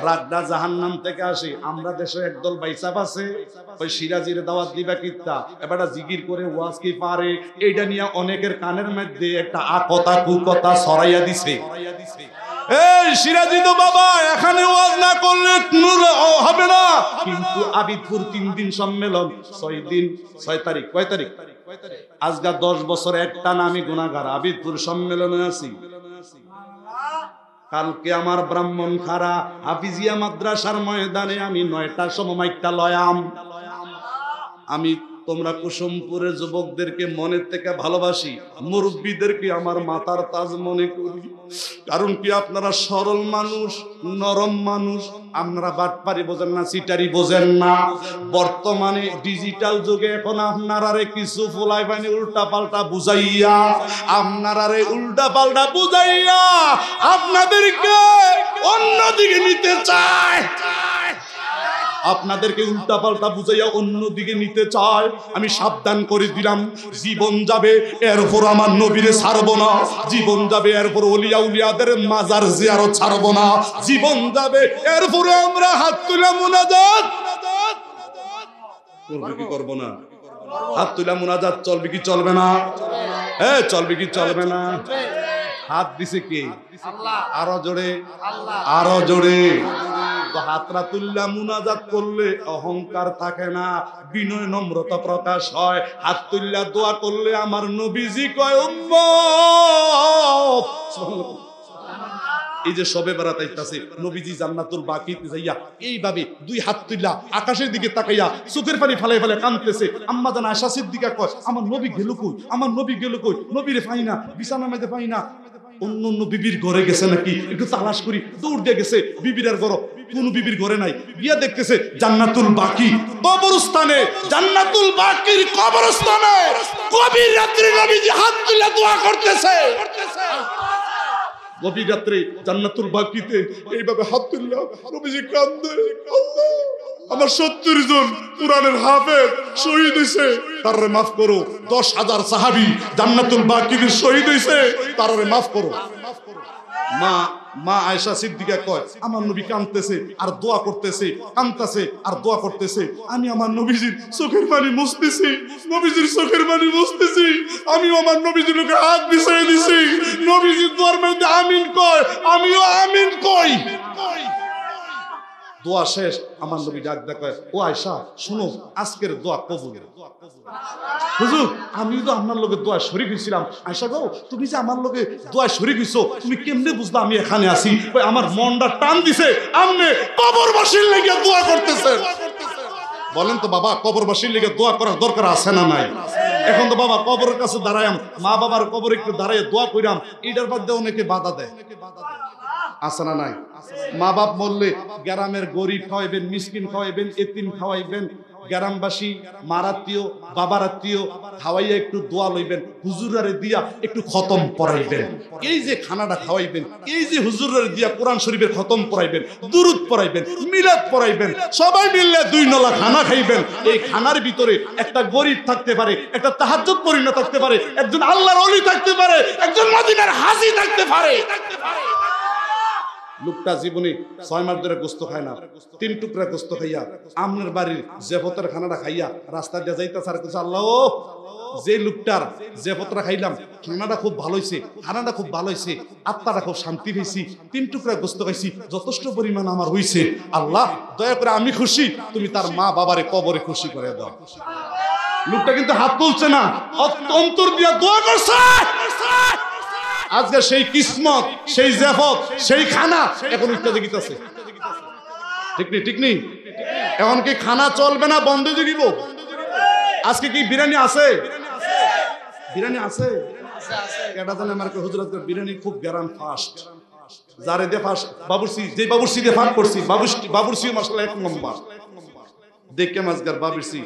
রাগটা জাহান্নাম থেকে আসে। আমরা দেশে একদল বাইসাব আছে, ওই সিরাজির দাওয়াত দিবা কিত্তা এবারটা জিকির করে ওয়াজ কি পারে, এইটা নিয়ে অনেকের কানের মধ্যে একটা আকতা কুকতা ছড়াইয়া দিছে। এই সিরাজি তো বাবা এখানে ওয়াজ না করলে হবে না, কিন্তু আবিদপুর 3 দিন সম্মেলন, 6 দিন, 6 তারিখ, কয় তারিখ? আজকা 10 বছর একটা না আমি গুনাহগার, আবিদপুর সম্মেলনে আছি। কালকে আমার ব্রাহ্মণ খারা হাফিজিয়া মাদ্রাসার ময়দানে আমি 9টার সময় মাইকটা লয়াম। আমি তোমরা কুসুমপুরের যুবকদেরকে মনের থেকে ভালোবাসি, মুরব্বীদেরকে আমার মাথার তাজ মনে করি। কারণ কি আপনারা সরল মানুষ, নরম মানুষ, আপনারা বাটপারি বোঝেন না, সিটারি বোঝেন না। বর্তমানে ডিজিটাল যুগে এখন আপনারারে কিছু ফুলাই পানি উল্টা পাল্টা বুঝাইয়া, আপনারারে উল্টা পাল্টা বুঝাইয়া আপনাদেরকে অন্যদিকে নিতে চায়, আপনাদেরকে উল্টা পাল্টা বুঝাইয়া অন্যদিকে নিতে চায়। আমি সাবধান করে দিলাম, জীবন যাবে এরপর আমার নবীরে ছাড়বো না, জীবন যাবে এরপর ওলিয়া উলিয়াদের মাজার জিয়ারত ছাড়বো না, জীবন যাবে এরপরে আমরা হাত তুলে মুনাজাত করব কি করব না? হাত তুলে মুনাজাত চলবে কি চলবে না? চলবে কি চলবে না? হাত দিছে কে? আল্লাহ। আরো জোরে, আরো জোরে। হাতরা তুল্লা মুনাজাত করলে অহংকার থাকে না, বিনয় নম্রতা প্রকাশ হয়। হাত তুল্লা দোয়া করলে আমার নবীজি কয় উম্মত, এই যে সবে বেড়াতে আইতাছে নবীজি জান্নাতুল বাকিতে যাইয়া এইভাবে 2 হাত তুল্লা আকাশের দিকে তাকাইয়া চোখের পানি ফালাই ফালাই কাঁদতেছে। আম্মা জান আয়েশা সিদ্দিকা কয়, আমার নবী গেল কই, আমার নবী গেল কই, নবীরে পাই না, বিছানার মধ্যে পাই না। অন্য অন্য বিবির ঘরে গেছে নাকি একটু তালাশ করি, দৌড় দিয়ে গেছে বিবির আর ঘর, কোন বিবির ঘরে নাই। গিয়া দেখতেছে জান্নাতুল বাকি কবরস্থানে, জান্নাতুল বাকির কবরস্থানে গভীর রাত্রে নবীজি হাত তুলে দোয়া করতেছে। গভীর রাত্রে জান্নাতুল বাকিতে এইভাবে হাত তুললা নবীজি কাঁদে, আমার 70 জন কুরআনের হাফেজ শহীদ হইছে, তারে মাফ করো। 10,000 সাহাবী জান্নাতুল বাকিতে শহীদ হইছে, তারে মাফ করো। মা মা আয়েশা সিদ্দিকা কয় আমার নবী কাঁদতেছে আর দোয়া করতেছে, কাঁদতেছে আর দোয়া করতেছে, আমি আমার নবীজির চোখের পানি মুছতেছি, নবীজির চোখের পানি মুছতেছি, আমি আমার নবীজির লোকে হাত বিছিয়ে দিছি, নবীজির দোয়ার মধ্যে আমিন কয়, আমিও আমিন কই। দোয়া শেষ, আমার নবী ডাক দেখায়, ও আয়েশা শুনো, আজকের দোয়া কবুল। হুজুর আমি তো আপনার লোকের দোয়া শরীক হয়েছিলাম। আয়েশা গো, তুমি যে আমার লোকে দোয়া শরীক হইছো, তুমি কেমনে বুঝলা আমি এখানে আছি? আমার মনটা টান দিছে, আপনি কবরবাসীর লেগে দোয়া করতেছেন। বলেন তো বাবা, কবরবাসীর লেগে দোয়া করার দরকার আছে না নাই? এখন তো বাবা কবরের কাছে দাঁড়ায়াম, মা বাবার কবরে একটু দাঁড়ায় দোয়া কইরাম, এটার বাদ দিয়ে অনেকে বাধা দেয়, আছে না নাই? মা বাপ বললে গ্রামের গরিব খাওয়াইবেন, মিসকিন খাওয়াইবেন, এতিম খাওয়াইবেন, গ্রামবাসী মারাত্মীয় বাবারাত্মীয় খাওয়াইয়া একটু দোয়া লইবেন, হুজুরারে দিয়া একটু খতম পড়াইবেন, এই যে খানাটা খাওয়াইবেন, এই যে হুজুরারে দিয়া কোরআন শরীফের খতম পড়াইবেন, দুরুদ পড়াইবেন, মিলাদ পড়াইবেন, সবাই মিললে 2 নলা খানা খাইবেন। এই খানার ভিতরে একটা গরিব থাকতে পারে, একটা তাহাজ্জুদ পরিণত থাকতে পারে, একজন আল্লাহর ওলি থাকতে পারে, একজন মদিনার হাজী থাকতে পারে। লোকটা জীবনে 6 মাস ধরে গোস্ত খায় না, 3 টুকরা গোস্ত খাইয়া আমনের বাড়ির জেফতের খানাটা খাইয়া রাস্তা দিয়ে যাইতেছে আর কিছু, আল্লাহ যে লোকটার জেফতরা খাইলাম, খানাটা খুব ভালো হয়েছে, খানাটা খুব ভালো হয়েছে, আত্মাটা খুব শান্তি পেয়েছি, 3 টুকরা গোস্ত খাইছি, যথেষ্ট পরিমাণ আমার হয়েছে, আল্লাহ দয়া করে আমি খুশি, তুমি তার মা বাবারে কবরে খুশি করে দাও। লোকটা কিন্তু হাত তুলছে না, অন্তর দিয়া দোয়া করছে। আজকে সেই কিসমত, সেই জেফত, সেই খানা এখন ইত্যাদি গীতাছে, ঠিক নেই? ঠিক নেই? এখন কি খানা চলবে না, বন্ধ দিয়ে দিব? আজকে কি বিরিয়ানি আছে? বিরিয়ানি আছে? এটা জানে আমার হুজুর বিরিয়ানি খুব গ্যারান ফাস্ট, যারে দে ফাস্ট বাবুর্চি, যে বাবুর্চি দিয়ে ফাট করছি, বাবুর্চি মাশাআল্লাহ 1 নম্বর। দেখে আজকের বাবুর্চি,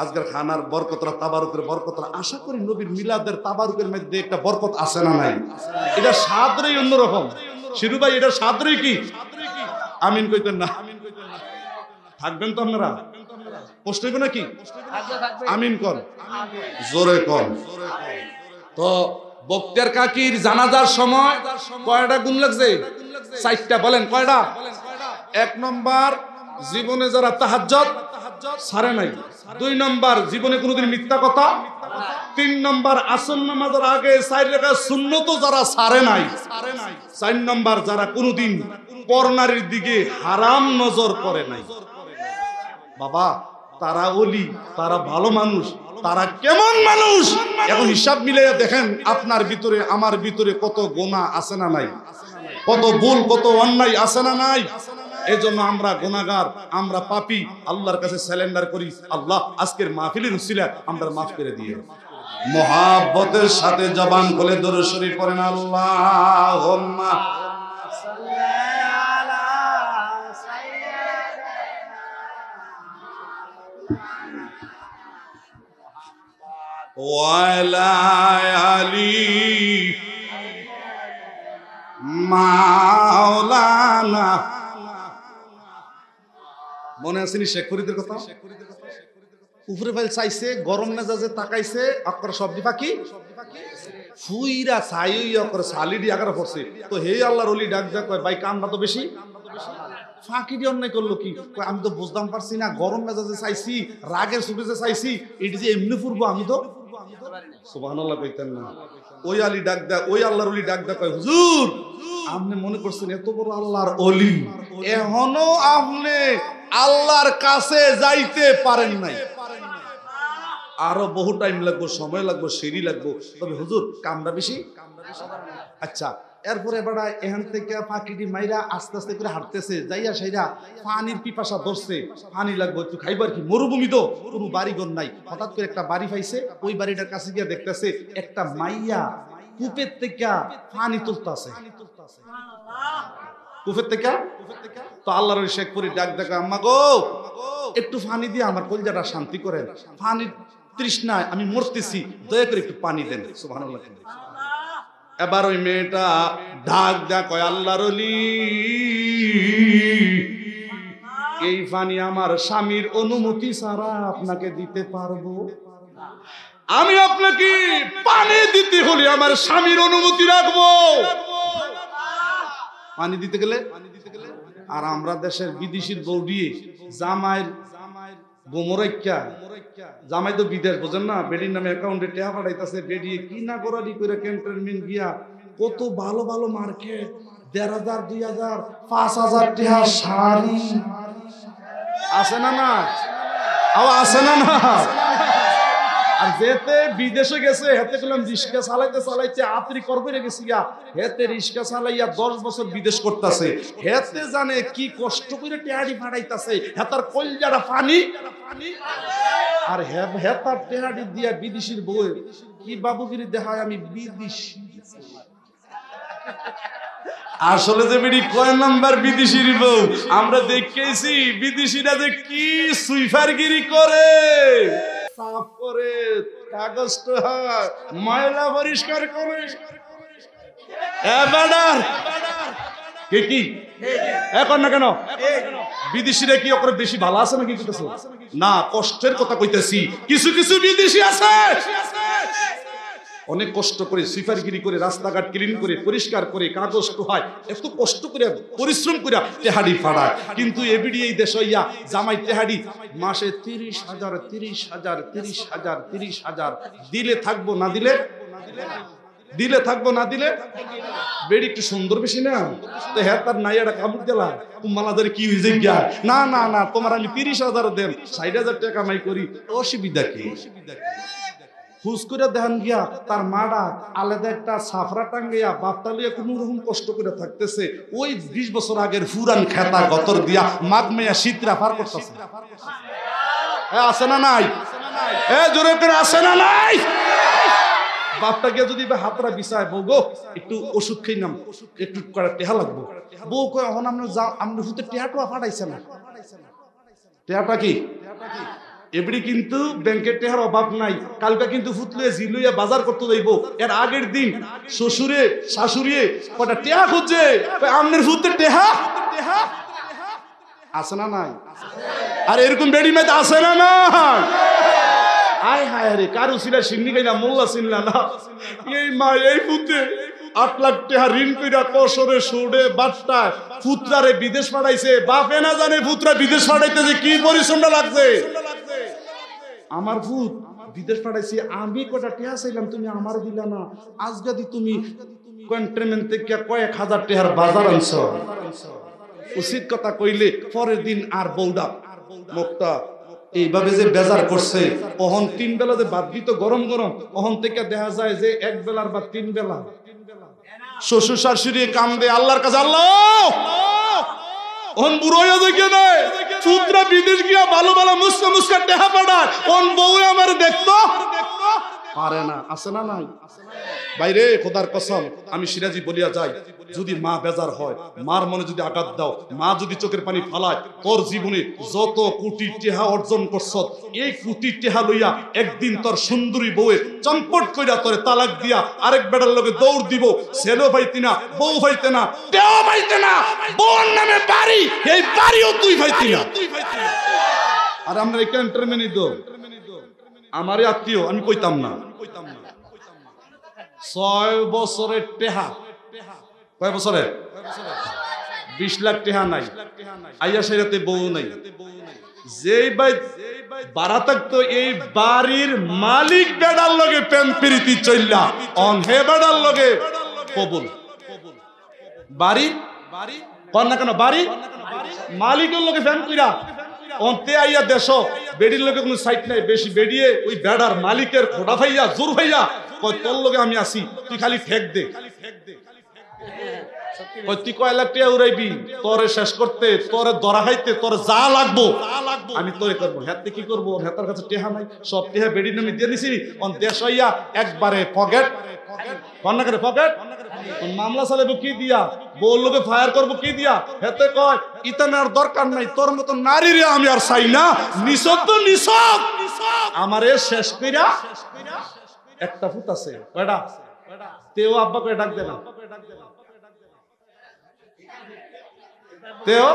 আজকের খানার বরকতরা, তাবারুকের বরকতরা, আশা করি নবীর মিলাদের তাবারুকের মধ্যে একটা বরকত আছে না নাই? এটা স্বাদই অন্যরকম। শিরু ভাই এটা স্বাদই কি? আমিন কইতেন না? থাকবেন তো আপনারা? কষ্ট হইবে নাকি? আমিন কর, জোরে কর। তো বক্তের কাকির জানাজার সময় কয়টা গুণ লাগছে? 4টা। বলেন কয়টা? 1 নম্বর, জীবনে যারা তাহাজ্জুদ ছাড়ে নাই। 2 নম্বর, জীবনে কোনোদিন মিথ্যা কথা। 3 নম্বর, আসর নামাজের আগে 4 রাকাত সুন্নত যারা ছাড়ে নাই। 4 নম্বর, যারা কোনোদিন পরনারীর দিকে হারাম নজর করে নাই। বাবা তারা ওলি, তারা ভালো মানুষ, তারা কেমন মানুষ এখন হিসাব মিলাইয়া দেখেন, আপনার ভিতরে আমার ভিতরে কত গুনাহ আছে না নাই, কত ভুল কত অন্যায় আছে না নাই। এজন্য আমরা গুনাহগার, আমরা পাপী, আল্লাহর কাছে সারেন্ডার করি। আল্লাহ আজকের মাহফিলের উসিলা আমরা মাফ করে দিয়ে মুহাব্বতের সাথে জবান খুলে দরুদ শরীফ পড়েন, আল্লাহুম্মা ওয়ালা আলি মাওলানা। মনে আছে নি শেখ ফরিদের কথা? উপরে ফাইল চাইছে, গরম মেজাজে তাকাইছে, অক্ষর শব্দ পাখি ফুইরা ছাই অক্ষর সালিডি আকার পড়ছে। তো হে আল্লাহর ওলি ডাক দেয়, কয় ভাই কামটা তো বেশি, ফাঁকি দিয়ে অন্যায় করলো কি? আমি তো বুঝতাম পারছি না, গরম মেজাজে চাইছি, রাগের সুবিধে চাইছি, এটি যে এমনি ফুরবো আমি তো সুবহানাল্লাহ কইতেন না। ওই আলী ডাক দেয়, ওই আল্লাহর ওলি ডাক দেয়, কয় হুজুর আপনি মনে করছেন এত বড় আল্লাহর ওলি, এখনো আপনি আল্লাহর কাছে যাইতে পারেন নাই, আরো বহু টাইম লাগবে, সময় লাগবে, সিঁড়ি লাগবে, তবে হুজুর কামটা বেশি। আচ্ছা, এরপরে বেড়া এখান থেকে পাখিটি মাইরা আস্তে আস্তে করে হাঁটতেছে, যাইয়া সেইরা পানির পিপাসা ধরছে, পানি লাগবে একটু খাইবার, কি মরুভূমি তো, কোনো বাড়িঘর নাই। হঠাৎ করে একটা বাড়ি পাইছে, ওই বাড়িটার কাছে গিয়ে দেখতেছে একটা মাইয়া কূপের থেকে পানি তুলতেছে, কূপের থেকে। তো আল্লাহর ওই শেখ ফরিদ ডাক দেখা, আম্মা গো একটু পানি দিয়ে আমার কলিজাটা শান্তি করেন, পানি তৃষ্ণায় আমি মরতেছি, দয়া করে একটু পানি দেন। সুবহানাল্লাহ। এবার ওই মেয়েটা ডাক দেয়া, কয় আল্লাহর ওলি এই পানি আমার স্বামীর অনুমতি ছাড়া আপনাকে দিতে পারবো? আমি আপনাকে পানি দিতে হলে আমার স্বামীর অনুমতি রাখবো। পানি দিতে গেলে। আর আমরা দেশের বিদেশির বউ দিয়ে জামাইয়ের বোমরাইকা, জামাই তো বিদেশ বোঝেন না, বেডির নামে অ্যাকাউন্টে টাকা পাঠাইতেছে, বেডি কি না করারি করে ক্যান্টনমেন্ট গিয়া কত ভালো ভালো মার্কেট, ১,৫০০, ২,০০০, ৫,০০০ টাকা শাড়ি আছে না না, আছে না না। আর যেতে বিদেশে গেছে হেতে গেলাম রিক্সা চালাইতে চালাইতে আত্রি করবে গেছি গা, হেতে রিক্সা চালাইয়া ১০ বছর বিদেশ করতেছে, হেতে জানে কি কষ্ট করে টেহাড়ি ফাড়াইতেছে, হেতার কলজাটা পানি। আর হেতার টেহাড়ি দিয়া বিদেশির বউ কি বাবুগিরি দেখায় আমি বিদেশি। আসলে যে বেডি কয় নাম্বার বিদেশির বউ আমরা দেখেছি, বিদেশিরা যে কি সুইফারগিরি করে, সাফ করে, কাগজ ময়লা পরিষ্কার করে। কি এখন না কেন বিদেশিরা কি ওপরে বেশি ভালো আছে নাকি না? কষ্টের কথা কইতেছি, কিছু কিছু বিদেশি আছে অনেক কষ্ট করে সুইফারগিরি করে, রাস্তাঘাট ক্লিন করে, পরিষ্কার করে, কাগজ টোহায়, এত কষ্ট করে পরিশ্রম করে টেহাড়ি ফাড়ায়। কিন্তু এবিডি এই দেশ হইয়া জামাই টেহাড়ি মাসে ৩০,০০০, ৩০,০০০, ৩০,০০০, ৩০,০০০ দিলে থাকবো, না দিলে দিলে থাকবো, না দিলে বেড়ি একটু সুন্দর বেশি না তো হ্যাঁ তার নাই একটা কামড় দিলা মালাদারে কি হয়েছে গিয়া, না না না তোমার আমি ৩০,০০০ দেন, ৬০,০০০ টাকা কামাই করি, অসুবিধা কি? খুঁজ করে দেখান গিয়া তার মাডা আলাদা একটা সাফরা টাঙ্গিয়া বাপটা লিয়া কোন রকম কষ্ট করে থাকতেছে, ওই ২০ বছর আগের ফুরান খেতা গতর দিয়া মাঘ মেয়া শীতরা পার করতেছে। আছে না নাই? জোরে করে আছে না নাই? বাপটা গিয়া যদি হাতরা বিছায়, বউ গো একটু ওষুধ খেয়ে নাম, একটু করে টেহা লাগবো, বউ কয় এখন আমরা হুতে টেহাটা ফাটাইছে না। টেহাটা কি? এবারে কিন্তু ব্যাংকের টেহার অভাব নাই, কালকে কিন্তু ফুটলে জিলুইয়া বাজার করতে যাইব, এর আগের দিন শ্বশুরে শাশুড়িয়ে কটা টেহা খুঁজছে, আমনের ফুটতে টেহা আছে না নাই? আর এরকম রেডিমেড আছে না না? আয় হায় রে, কারু ছিলা সিন্নি গাইলা মোল্লা চিনলা না, এই মা এই ফুটে ৮ লাখ টাকা ঋণ কইরা কসরে সুড়ে বাট্টা পুত্রারে বিদেশ পাঠাইছে, বাপে না জানে পুত্রা বিদেশ পাঠাইতেছে কি পরিশ্রমটা লাগছে। আমার ভূত বিদেশ পাঠাইছি, আমি কটা টেহা চাইলাম তুমি আমার দিলা না, আজ যদি তুমি কন্ট্রিমেন্ট থেকে কয়েক হাজার টেহার বাজার আনছ। উচিত কথা কইলে পরের দিন আর বৌদা মুখটা এইভাবে যে বেজার করছে, অহন ৩ বেলা যে বাদ দিত গরম গরম, অহন থেকে দেখা যায় যে ১ বেলার বা ৩ বেলা শ্বশুর শাশুড়ি কান্দে আল্লাহর কাছে, আল্লাহ অহন বুড়ো হয়ে যায় কেন পুত্রা বিদেশ গিয়া ভালো ভালো মুস্কা মুস্কা টেহা পাঠায়, কোন বউ আমার দেখতো পারে না। আছে না নাই? বাইরে খোদার কসম আমি সিরাজি বলিয়া যাই, যদি মা বেজার হয়, মার মনে যদি আঘাত দাও, মা যদি চোখের পানি ফালায়, তোর জীবনে যত কোটি টেহা অর্জন করছ, এই কোটি টেহা লইয়া একদিন তোর সুন্দরী বউয়ে চম্পট কইরা তোরে তালাক দিয়া আরেক বেটার লগে দৌড় দিব, ছেলেও পাইতি না, বউ পাইতে না, টেও পাইতে না, বউর নামে বাড়ি, এই বাড়িও তুই পাইতি না। আর আমরা এই ক্যান্টনমেন্টই দো আমারই আত্মীয়, আমি কইতাম না, ৬ বছরের টেহা, কয় বছরে ২০ লাখ টেহা নাই, আইয়া সেরাতে বউ নাই, যেই ভাই বাড়া থাকতো এই বাড়ির মালিক বেড়ার লগে প্রেম প্রীতি চললা, অন হে বেড়ার লগে কবুল বাড়ি কর না কেন, বাড়ি মালিকের লগে প্রেম কইরা অন্তে আইয়া দেশ বেডির লগে কোনো সাইট নাই, বেশি বেরিয়ে ওই বেড়ার মালিকের খোটা ভাইয়া জোর ভাইয়া কয় তোর লগে আমি আসি, তুই খালি ঠেক দে, তুই কয় লাখ টাকা উড়াইবি, তোরে শেষ করতে, তোরে ধরা খাইতে, তোর যা লাগবো আমি তোরে করবো। হাতে কি করবো, হাতের কাছে টেহা নাই, সব টেহা বেডির নামে দিয়ে দিছি, অন দেশ হইয়া একবারে পকেট কন্যা করে পকেট, মামলা চালাবো কি দিয়া, বউর লোকে ফায়ার করবো কি দিয়া, হেতে কয় ইতানার দরকার নাই, তোর মতো নারী রে আমি আর চাই না, নিছক তো নিছক আমারে শেষ কইরা একটা ফুট আছে কয়টা, তেও আব্বা কয় ডাক দে না, তেও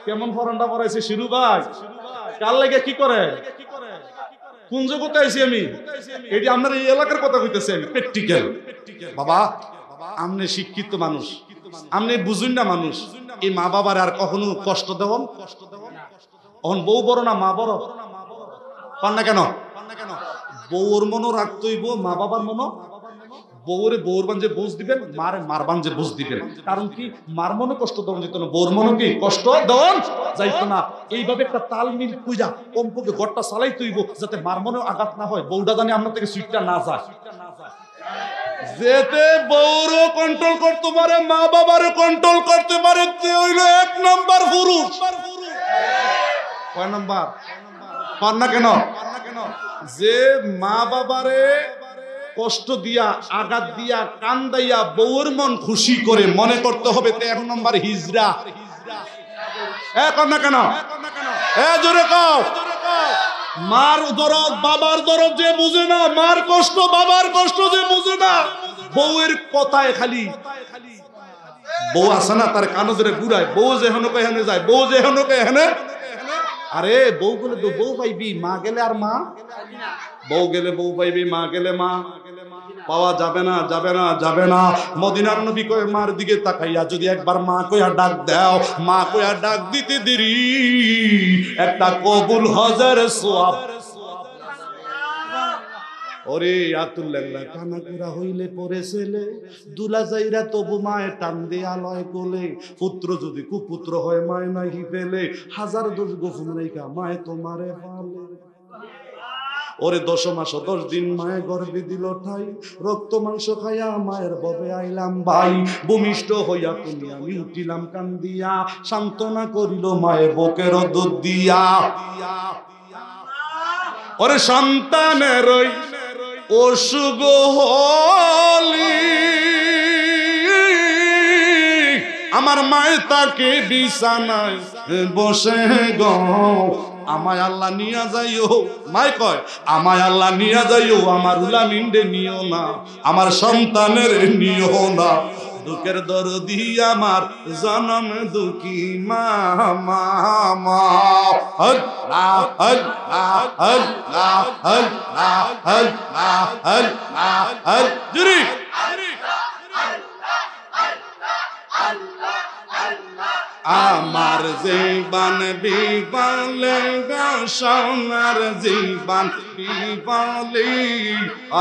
কেমন ফরনটা পড়াইছে শিরু ভাই, কার লাগে কি করে, কোন জগতে আইছি আমি, এটি আপনার এই এলাকার কথা কইতেছি আমি, প্র্যাকটিক্যাল বাবা, আমনে শিক্ষিত মানুষ, আপনি বুঝুন না মানুষ এই মা বাবার আর কখনো কষ্ট দেওয়ান এখন বউ বড় না মা বড় পান না কেন বউর মনও রাখতে হইব মা বাবার মনও বউরে বউর বান যে বুঝ দিবেন মারে মারবান যে বুঝ দিবেন কারণ কি মার মনে কষ্ট দেওয়া যেত না বউর মনে কি কষ্ট দেওয়ান যাইতো না এইভাবে একটা তাল মিল খুঁজা কমপক্ষে ঘরটা চালাইতে হইব যাতে মার মনেও আঘাত না হয় বউটা জানি আপনার থেকে সুইটটা না যায় যেতে বউরও কন্ট্রোল করতে পারে মা বাবারও কন্ট্রোল করতে পারে তে হইল এক নাম্বার পুরুষ কয় নাম্বার পান না কেন যে মা বাবারে কষ্ট দিয়া আঘাত দিয়া কান্দাইয়া বউর মন খুশি করে মনে করতে হবে তে এক নম্বর হিজড়া না কেন জোরে কও মার দরদ বাবার দরদ যে বুঝে না মার কষ্ট বাবার কষ্ট যে বুঝে না বউয়ের কথায় খালি বউ আছে না তার কানো ধরে ঘুরায় বউ যে হেনকে হেনে যায় বউ যে হেনকে হেনে আরে বউ বলে তো বউ পাইবি মা গেলে আর মা বউ গেলে বউ পাইবি মা গেলে মা পাওয়া যাবে না যাবে না মদিনার নবী কয় মার দিকে তাকাইয়া যদি একবার মা কইয়া ডাক দাও মা কইয়া ডাক দিতে দেরি একটা কবুল হজের সওয়াব ওরে আতুল্লাহ কানা কুরা হইলে পরে ছেলে দুলা যাইরা তবু মায়ে টান দেয়া লয় কোলে পুত্র যদি কুপুত্র হয় মায় নাহি পেলে হাজার দোষ গোপন রেখা মায়ে তোমারে পালে ওরে 10 মাস 10 দিন মায়ে গর্ভে দিল ঠাই রক্ত মাংস খাইয়া মায়ের ববে আইলাম ভাই ভূমিষ্ঠ হইয়া তুমি আমি উঠিলাম কান্দিয়া সান্ত্বনা করিল মায়ের বুকের দুধ দিয়া ওরে সন্তানের অসুখ হলি আমার মায়ে তাকে বিছানায় বসে গো আমায় আল্লাহ নিয়া যাইও মায় কয় আমায় আল্লাহ নিয়া যাইও আমার উলামিনডে নিও না আমার সন্তানের নিও না দুঃখের দরদি আমার জনম দুঃখী মা মা মা আল্লাহ আল্লাহ আল্লাহ আল্লাহ আল্লাহ আল্লাহ জুরি আমার জীবন বিবলে গো সোনার জীবন বিবলে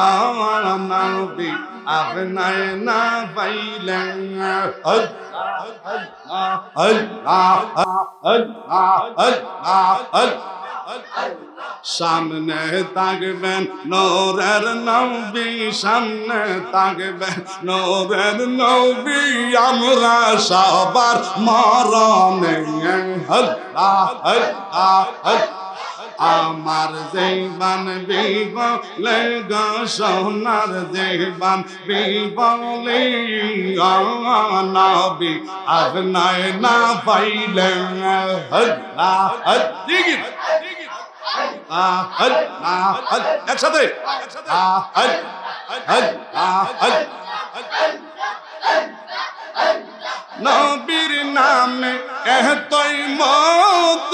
আমার নবী আপনায় না পাইলেন সামনে থাকবেন নূরের নবী সামনে থাকবেন নূরের নবী আমরা সবার মরণে আমার জীবন বিবলে গো সোনার জীবন বিবলে নবী আপনায় না পাইলেন একসাথে নবীর নামে এতই মত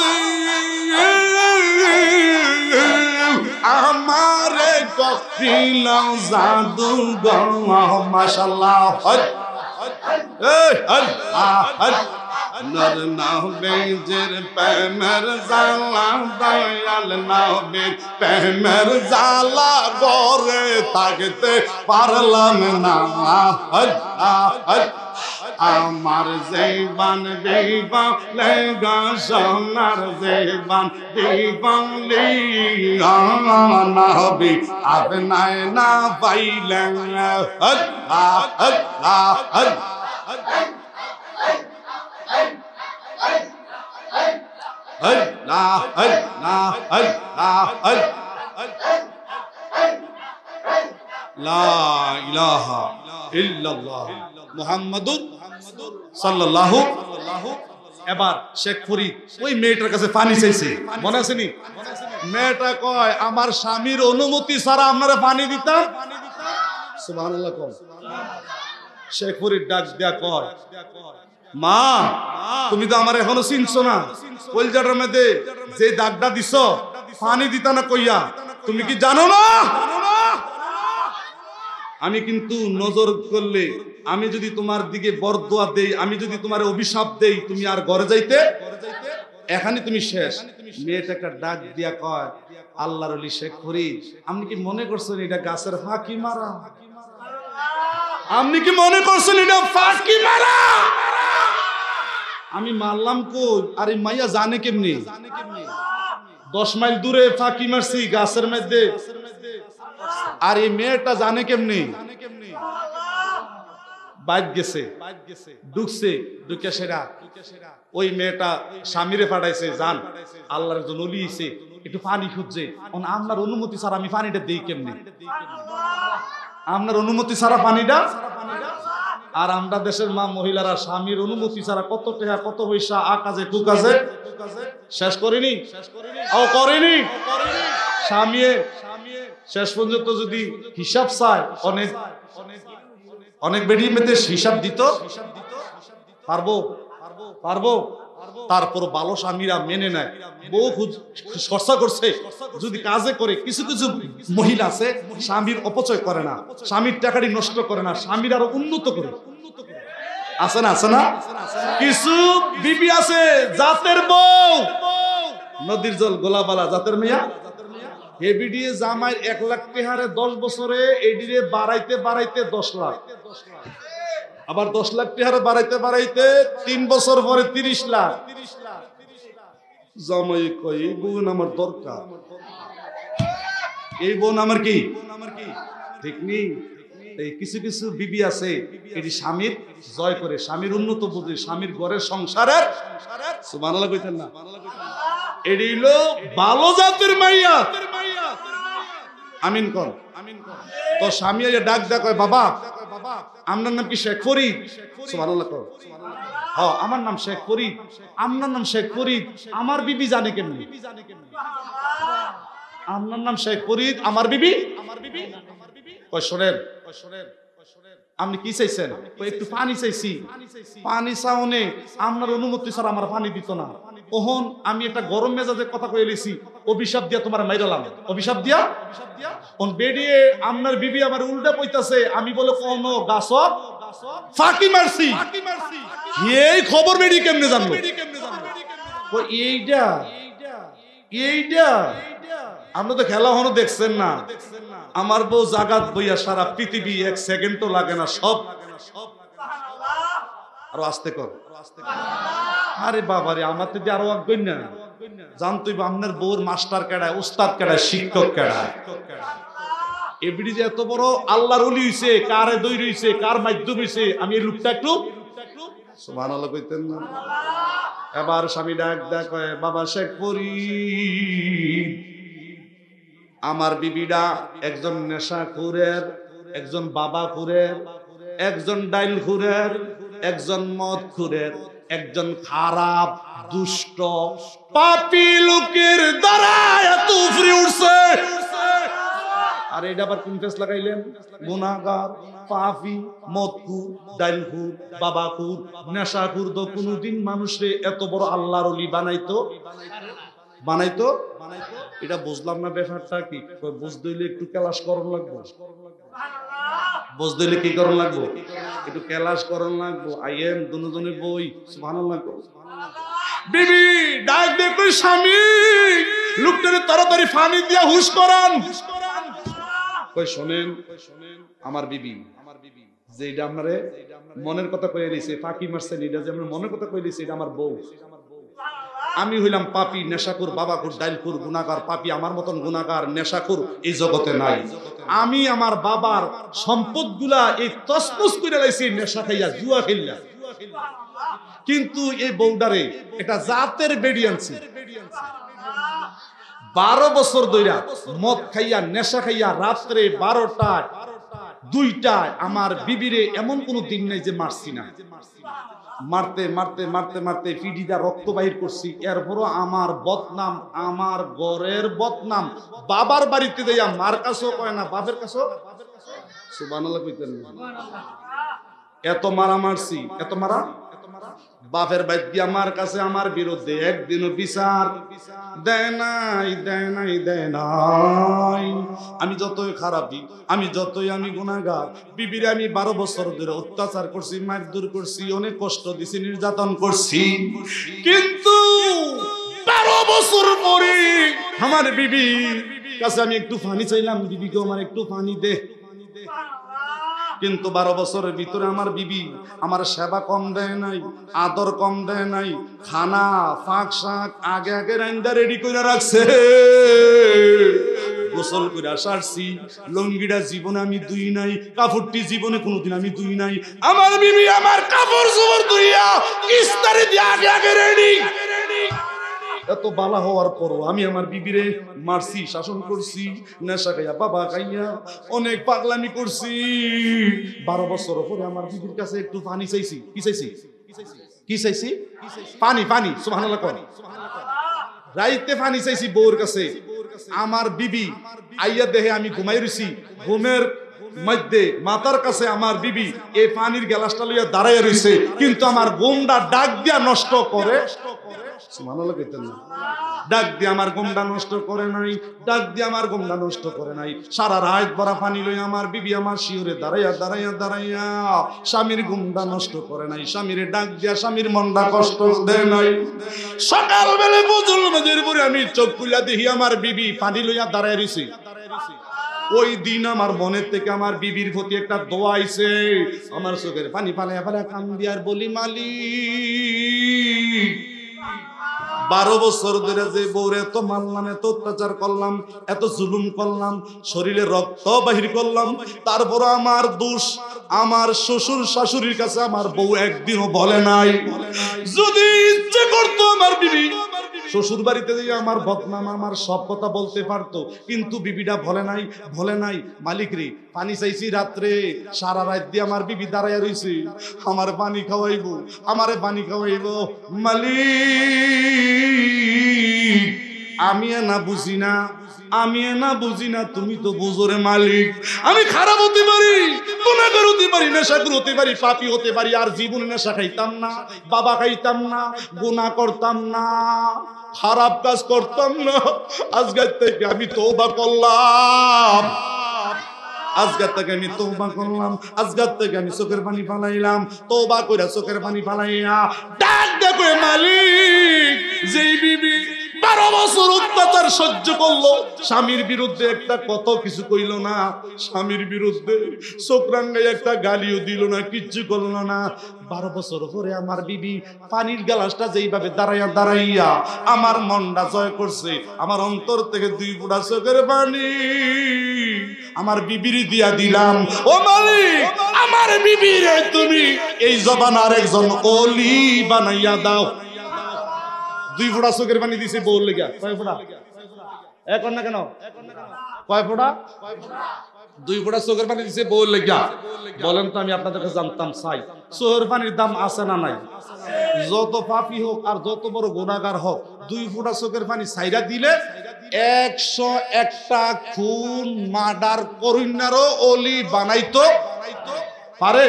আমারে করিল জাদু গো মাশাআল্লাহ নর নবীর প্রেমের জালা দয়াল নবীর প্রেমের জালা গরে থাকতে পারলাম না আমার জীবন বিবলে গো সোনার জীবন বিবলে নবী আপনায় না পাইলেন লা ইলাহা ইল্লাল্লাহ মুহাম্মাদুর সাল্লাল্লাহু এবার শেখ ফরিদ ওই মেয়েটার কাছে পানি চাইছে মনে আছে নি মেয়েটা কয় আমার স্বামীর অনুমতি ছাড়া আপনারা পানি দিতাম সুবহানাল্লাহ কয় শেখ ফরিদ ডাক দিয়া কয় মা তুমি তো আমার এখনো চিনছো না কলজাটার মধ্যে যে দাগটা দিছো পানি দিতা না কইয়া তুমি কি জানো না আমি কিন্তু নজর করলে আমি যদি তোমার দিকে বরদোয়া দেই, আমি যদি তোমার অভিশাপ দেই, তুমি আর ঘরে যাইতে এখানে তুমি শেষ। মেয়েটা একটা ডাক দিয়া কয়, আল্লাহর ওলি শেখ ফরিদ, আপনি কি মনে করছেন এটা গাছের ফাঁকি মারা? আপনি কি মনে করছেন এটা ফাঁকি মারা? আমি মারলাম কই? আরে মাইয়া জানে কেমনি? 10 মাইল দূরে ফাঁকি মারছি গাছের মধ্যে। আর এই মেয়েটা জানে কেমনি? বাইক গেছে, ঢুকছে, ঢুকে সেরা ওই মেয়েটা স্বামীরে পাঠাইছে, যান আল্লাহর একজন ওলি হইছে, একটু পানি খুঁজছে। আপনার অনুমতি ছাড়া আমি পানিটা দেই কেমনি? আপনার অনুমতি ছাড়া পানিটা? আর আমরা দেশের মা মহিলারা স্বামীর অনুমতি ছাড়া কত টাকা কত পয়সা আকাজে কুকাজে শেষ করেনি, ও করেনি। স্বামী শেষ পর্যন্ত যদি হিসাব চায়, অনেক অনেক বেরিয়ে মেতে হিসাব দিত পারবো পারবো। তারপর ভালো স্বামীরা মেনে নেয়, বউ খরচা করছে যদি কাজে করে। কিছু কিছু মহিলা আছে স্বামীর অপচয় করে না, স্বামীর টাকাটি নষ্ট করে না, স্বামীর আরো উন্নত করে। আছে না? আছে না? কিছু বিবি আছে জাতের বউ, নদীর জল গোলাবালা জাতের মেয়া। হেবিডিয়ে জামাই 1 লাখ টাকারে 10 বছরে এডিরে বাড়াইতে বাড়াইতে 10 লাখ, আবার 10 লাখ টাকারে বাড়াইতে বাড়াইতে 3 বছর পরে 30 লাখ। জামাই কই এই বোন আমার দরকার, এই বোন আমার কি ঠিক নেই। এই কিছু কিছু বিবি আছে এটি স্বামীর জয় করে, স্বামীর উন্নত বুঝে, স্বামীর ঘরের সংসারের সুবহানাল্লাহ কইতেন না, এটি হলো ভালো জাতের মাইয়া। আমিন কর। তো স্বামী ডাক দেয়, কয় বাবা আপনার নাম কি শেখ ফরিদ? সুবহানাল্লাহ কর। হ্যাঁ আমার নাম শেখ ফরিদ। আপনার নাম শেখ ফরিদ, আমার বিবি জানে কেমনি? আপনার নাম শেখ ফরিদ, আমার বিবি? কয় শোনেন, আপনি কি চাইছেন? একটু পানি চাইছি। পানি চাওনে আপনার অনুমতি ছাড়া আমার পানি দিত না। ওহন আমি একটা গরম মেজাজে কথা কয়ে লিছি, অভিশাপ দিয়া তোমার মাইরালাম, অভিশাপ দিয়া ওন বেডিয়ে আপনার বিবি আমার উল্টা কইতাছে, আমি বলে কোন গাছ ফাঁকি মারছি। এই খবর বেডি কেমনে জানবো? এইটা এইটা আমরা তো খেলা হনো দেখছেন না। আমার বউ জাগাত বইয়া সারা পৃথিবী 1 সেকেন্ডও লাগে না, সব আরো আস্তে কর। আরে বাবা রে, আমার তো আরো আগ্রহ না জানতই আপনার বউর মাস্টার কেডায়, উস্তাদ কেডায়, শিক্ষক কেডায়। এবিডি যে এত বড় আল্লাহর ওলি হইছে, কারে দই রইছে, কার মাধ্যম হইছে, আমি এই লোকটা একটু সুবহানাল্লাহ কইতেন না। এবার স্বামী ডাক দেয়, কয় বাবা শেখ ফরিদ, আমার বিবিডা একজন নেশাখোরের, একজন বাবাখোরের, একজন ডাইলখোরের, একজন মদখোরের, একজন খারাপ দুষ্ট পাপী লোকের দ্বারা এত উপরে উঠছে। আর এটা আবার কোন ফেস লাগাইলেন? গুনাহগার, পাপী, মদখোর, ডাইলখোর, বাবাখোর, নেশাখোর। তো কোনদিন মানুষে এত বড় আল্লাহর ওলি বানাইতো? এটা বুঝলাম না ব্যাপারটা কি। বুঝতে হইলে একটু ক্লাস করন লাগবো। বুঝতে হইলে কি করন লাগবো? একটু ক্লাস করন লাগবো। আইয়েন দুজনে বই সুবহানাল্লাহ। বিবি ডাক দে, কই স্বামী লোকটারে তাড়াতাড়ি পানি দিয়া হুশ করান। কই শোনেন আমার বিবি, যে এটা আমারে মনের কথা কইয়া দিছে, ফাঁকি মারছেন, এটা যে আমার মনের কথা কইয়া দিছে, এটা আমার বউ। আমি হইলাম পাপী, নেশাখোর, বাবাখোর, ডাইলখোর, গুনাহগার। পাপী আমার মতন গুনাহগার, নেশাখোর এই জগতে নাই। আমি আমার বাবার সম্পদগুলা এই তছনছ কইরা লাইছি নেশা খাইয়া, জুয়া খেললা। কিন্তু এই বউডারে এটা জাতের বেডি আনছি। 12 বছর ধইরা মদ খাইয়া, নেশা খাইয়া, রাত্রে 12টায় 2টায় আমার বিবিরে এমন কোনো দিন নাই যে মারছি না। মারতে মারতে মারতে মারতে পিডিটা রক্ত বাহির করছি। এরপরও আমার বদনাম, আমার ঘরের বদনাম বাবার বাড়িতে যাইয়া মার কাছেও কয় না, বাপের কাছেও সুবহানাল্লাহ কইতেন না। এত মারা মারছি, এত মারা বাপের বাইত দিয়ে আমার কাছে আমার বিরুদ্ধে একদিনও বিচার দেয় নাই। আমি যতই খারাপি, আমি যতই আমি গুনাহগার, বিবির আমি 12 বছর ধরে অত্যাচার করছি, মারধর করছি, অনেক কষ্ট দিছি, নির্যাতন করছি, কিন্তু 12 বছর পরে আমার বিবি কাছে আমি একটু পানি চাইলাম, বিবিকে আমার একটু পানি দে, কিন্তু 12 বছরের ভিতরে আমার বিবি আমার সেবা কম দেয় নাই, আদর কম দেয় নাই, খানা ফাঁক শাক আগে আগে রান্না রেডি করে রাখছে, গোসল করে সারছি, লঙ্গিটা জীবনে আমি ধুই নাই, কাপড়টি জীবনে কোনোদিন আমি ধুই নাই, আমার বিবি আমার কাপড় চোপড় ধুইয়া ইস্তারি দিয়ে আগে আগে রেডি। এত বালা হওয়ার পরও আমি আমার বিবিরে মারছি, শাসন করছি, নেশা খাইয়া বাবা খাইয়া অনেক পাগলামি করছি। 12 বছর পরে আমার বিবির কাছে একটু পানি চাইছি। কি চাইছি? পানি। সুবহানাল্লাহ কোন রাইতে পানি চাইছি বউর কাছে। আমার বিবি আইয়া দেহে আমি ঘুমাই রইছি, ঘুমের মধ্যে মাথার কাছে আমার বিবি এই পানির গ্লাসটা লইয়া দাঁড়াইয়া রইছে, কিন্তু আমার ঘুমটা ডাক দিয়া নষ্ট করে। সুবহানাল্লাহ কইতেন না? ডাক দিয়ে আমার ঘুমটা নষ্ট করে নাই, ডাক দিয়ে আমার ঘুমটা নষ্ট করে নাই। সারা রাত ভরা পানি লই আমার বিবি আমার শিওরে দাঁড়াইয়া স্বামীর ঘুমটা নষ্ট করে নাই, স্বামীরে ডাক দিয়া স্বামীর মনটা কষ্ট দেয় নাই। সকাল বেলা ফজর নামাজের পরে আমি চোখ খুলে দেখি আমার বিবি পানি লইয়া দাঁড়ায় রইছে। ওই দিন আমার মনের থেকে আমার বিবির প্রতি একটা দোয়া আইছে, আমার চোখের পানি ফালাইয়া কান্দি আর বলি, মালিক 12 বছর ধরে যে বউরে এত মারলাম, এত অত্যাচার করলাম, এত জুলুম করলাম, শরীরে রক্ত বাহির করলাম, তারপর আমার দোষ আমার শ্বশুর শাশুড়ির কাছে আমার বউ একদিনও বলে নাই। যদি ইচ্ছে করতো আমার বিবি শ্বশুর বাড়িতে দিয়ে আমার বদনাম আমার সব কথা বলতে পারতো, কিন্তু বিবিটা বলে নাই। মালিক রে, পানি চাইছি রাত্রে, সারা রাত দিয়ে আমার বিবি দাঁড়াইয়া রইছে, আমার পানি খাওয়াইবো, আমারে পানি খাওয়াইবো। মালিক আমি না বুঝি না, তুমি তো বুঝো রে মালিক। আমি খারাপ হতে পারি, গুনাহগার হতে পারি, নেশাখোর হতে পারি, পাপী হতে পারি, আর জীবনে নেশা খাইতাম না, বাবা খাইতাম না, গুনাহ করতাম না, খারাপ কাজ করতাম না। আজকে থেকে আমি তওবা করলাম, আজকের থেকে আমি চোখের পানি ফালাইলাম, তওবা কইরা চোখের পানি ফালাইয়া ডাক দেখো মালিক, যেই বিবি 12 বছর অত্যাচার সহ্য করলো, স্বামীর বিরুদ্ধে একটা কত কিছু কইল না, স্বামীর বিরুদ্ধে চোখ রাঙ্গাই একটা গালিও দিল না, কিচ্ছু করলো না। 12 বছর পরে আমার বিবি পানির গ্লাসটা যেইভাবে দাঁড়াইয়া আমার মনটা জয় করছে, আমার অন্তর থেকে 2 ফোঁটা চোখের পানি আমার বিবির দিয়া দিলাম। ও মালিক, আমার বিবিরে তুমি এই জবানার একজন ওলি বানাইয়া দাও। 2 ফোঁটা চোখের পানি দিছে বউর লেগা। কয় ফোঁটা? এখন না কেন? কয় ফোঁটা? 2 ফোঁটা চোখের পানি দিছে বউর লেগা। বলেন তো, আমি আপনাদেরকে জানতাম চাই, চোখের পানির দাম আছে না নাই? যত পাপী হোক আর যত বড় গুনাহগার হোক, 2 ফোঁটা চোখের পানি ছাইরা দিলে 101টা খুন মার্ডার করিনারও ওলি বানাইতো পারে।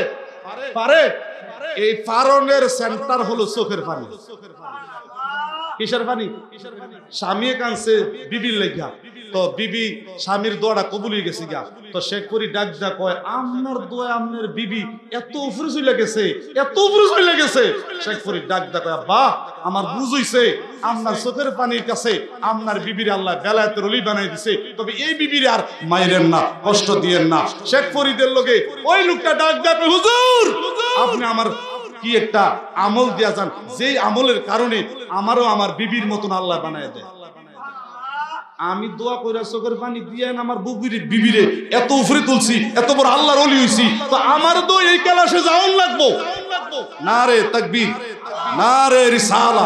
এই ফারনের সেন্টার হলো চোখের পানি। কিসের পানি? স্বামী কানছে বিবির লেগা, তো বিবি স্বামীর দোয়াটা কবুল হয়ে গেছে গা, তো শেখ করি ডাক দা কয়, আপনার দোয়া আপনার বিবি এত উপরে চলে গেছে, শেখ করি ডাক দা কয়, বাহ, আমার বুঝ হইছে, আপনার চোখের পানির কাছে আপনার বিবির আল্লাহ বেলায়েতের ওলি বানাই দিছে, তবে এই বিবির আর মাইরেন না, কষ্ট দিয়েন না। শেখ ফরিদের লগে ওই লোকটা ডাক দা, হুজুর আপনি আমার কি একটা আমল দিয়া যান, যেই আমলের কারণে আমারও আমার বিবির মতন আল্লাহ বানায় দেয়। আমি দোয়া কইরা চোখের পানি দিয়ে আমার বিবিরে এত উপরে তুলছি, এত বড় আল্লাহর ওলি হইছি, তো আমার তো এই ক্লাসে যাওয়ান লাগবো। নারে তাকবীর, নারে রিসালা।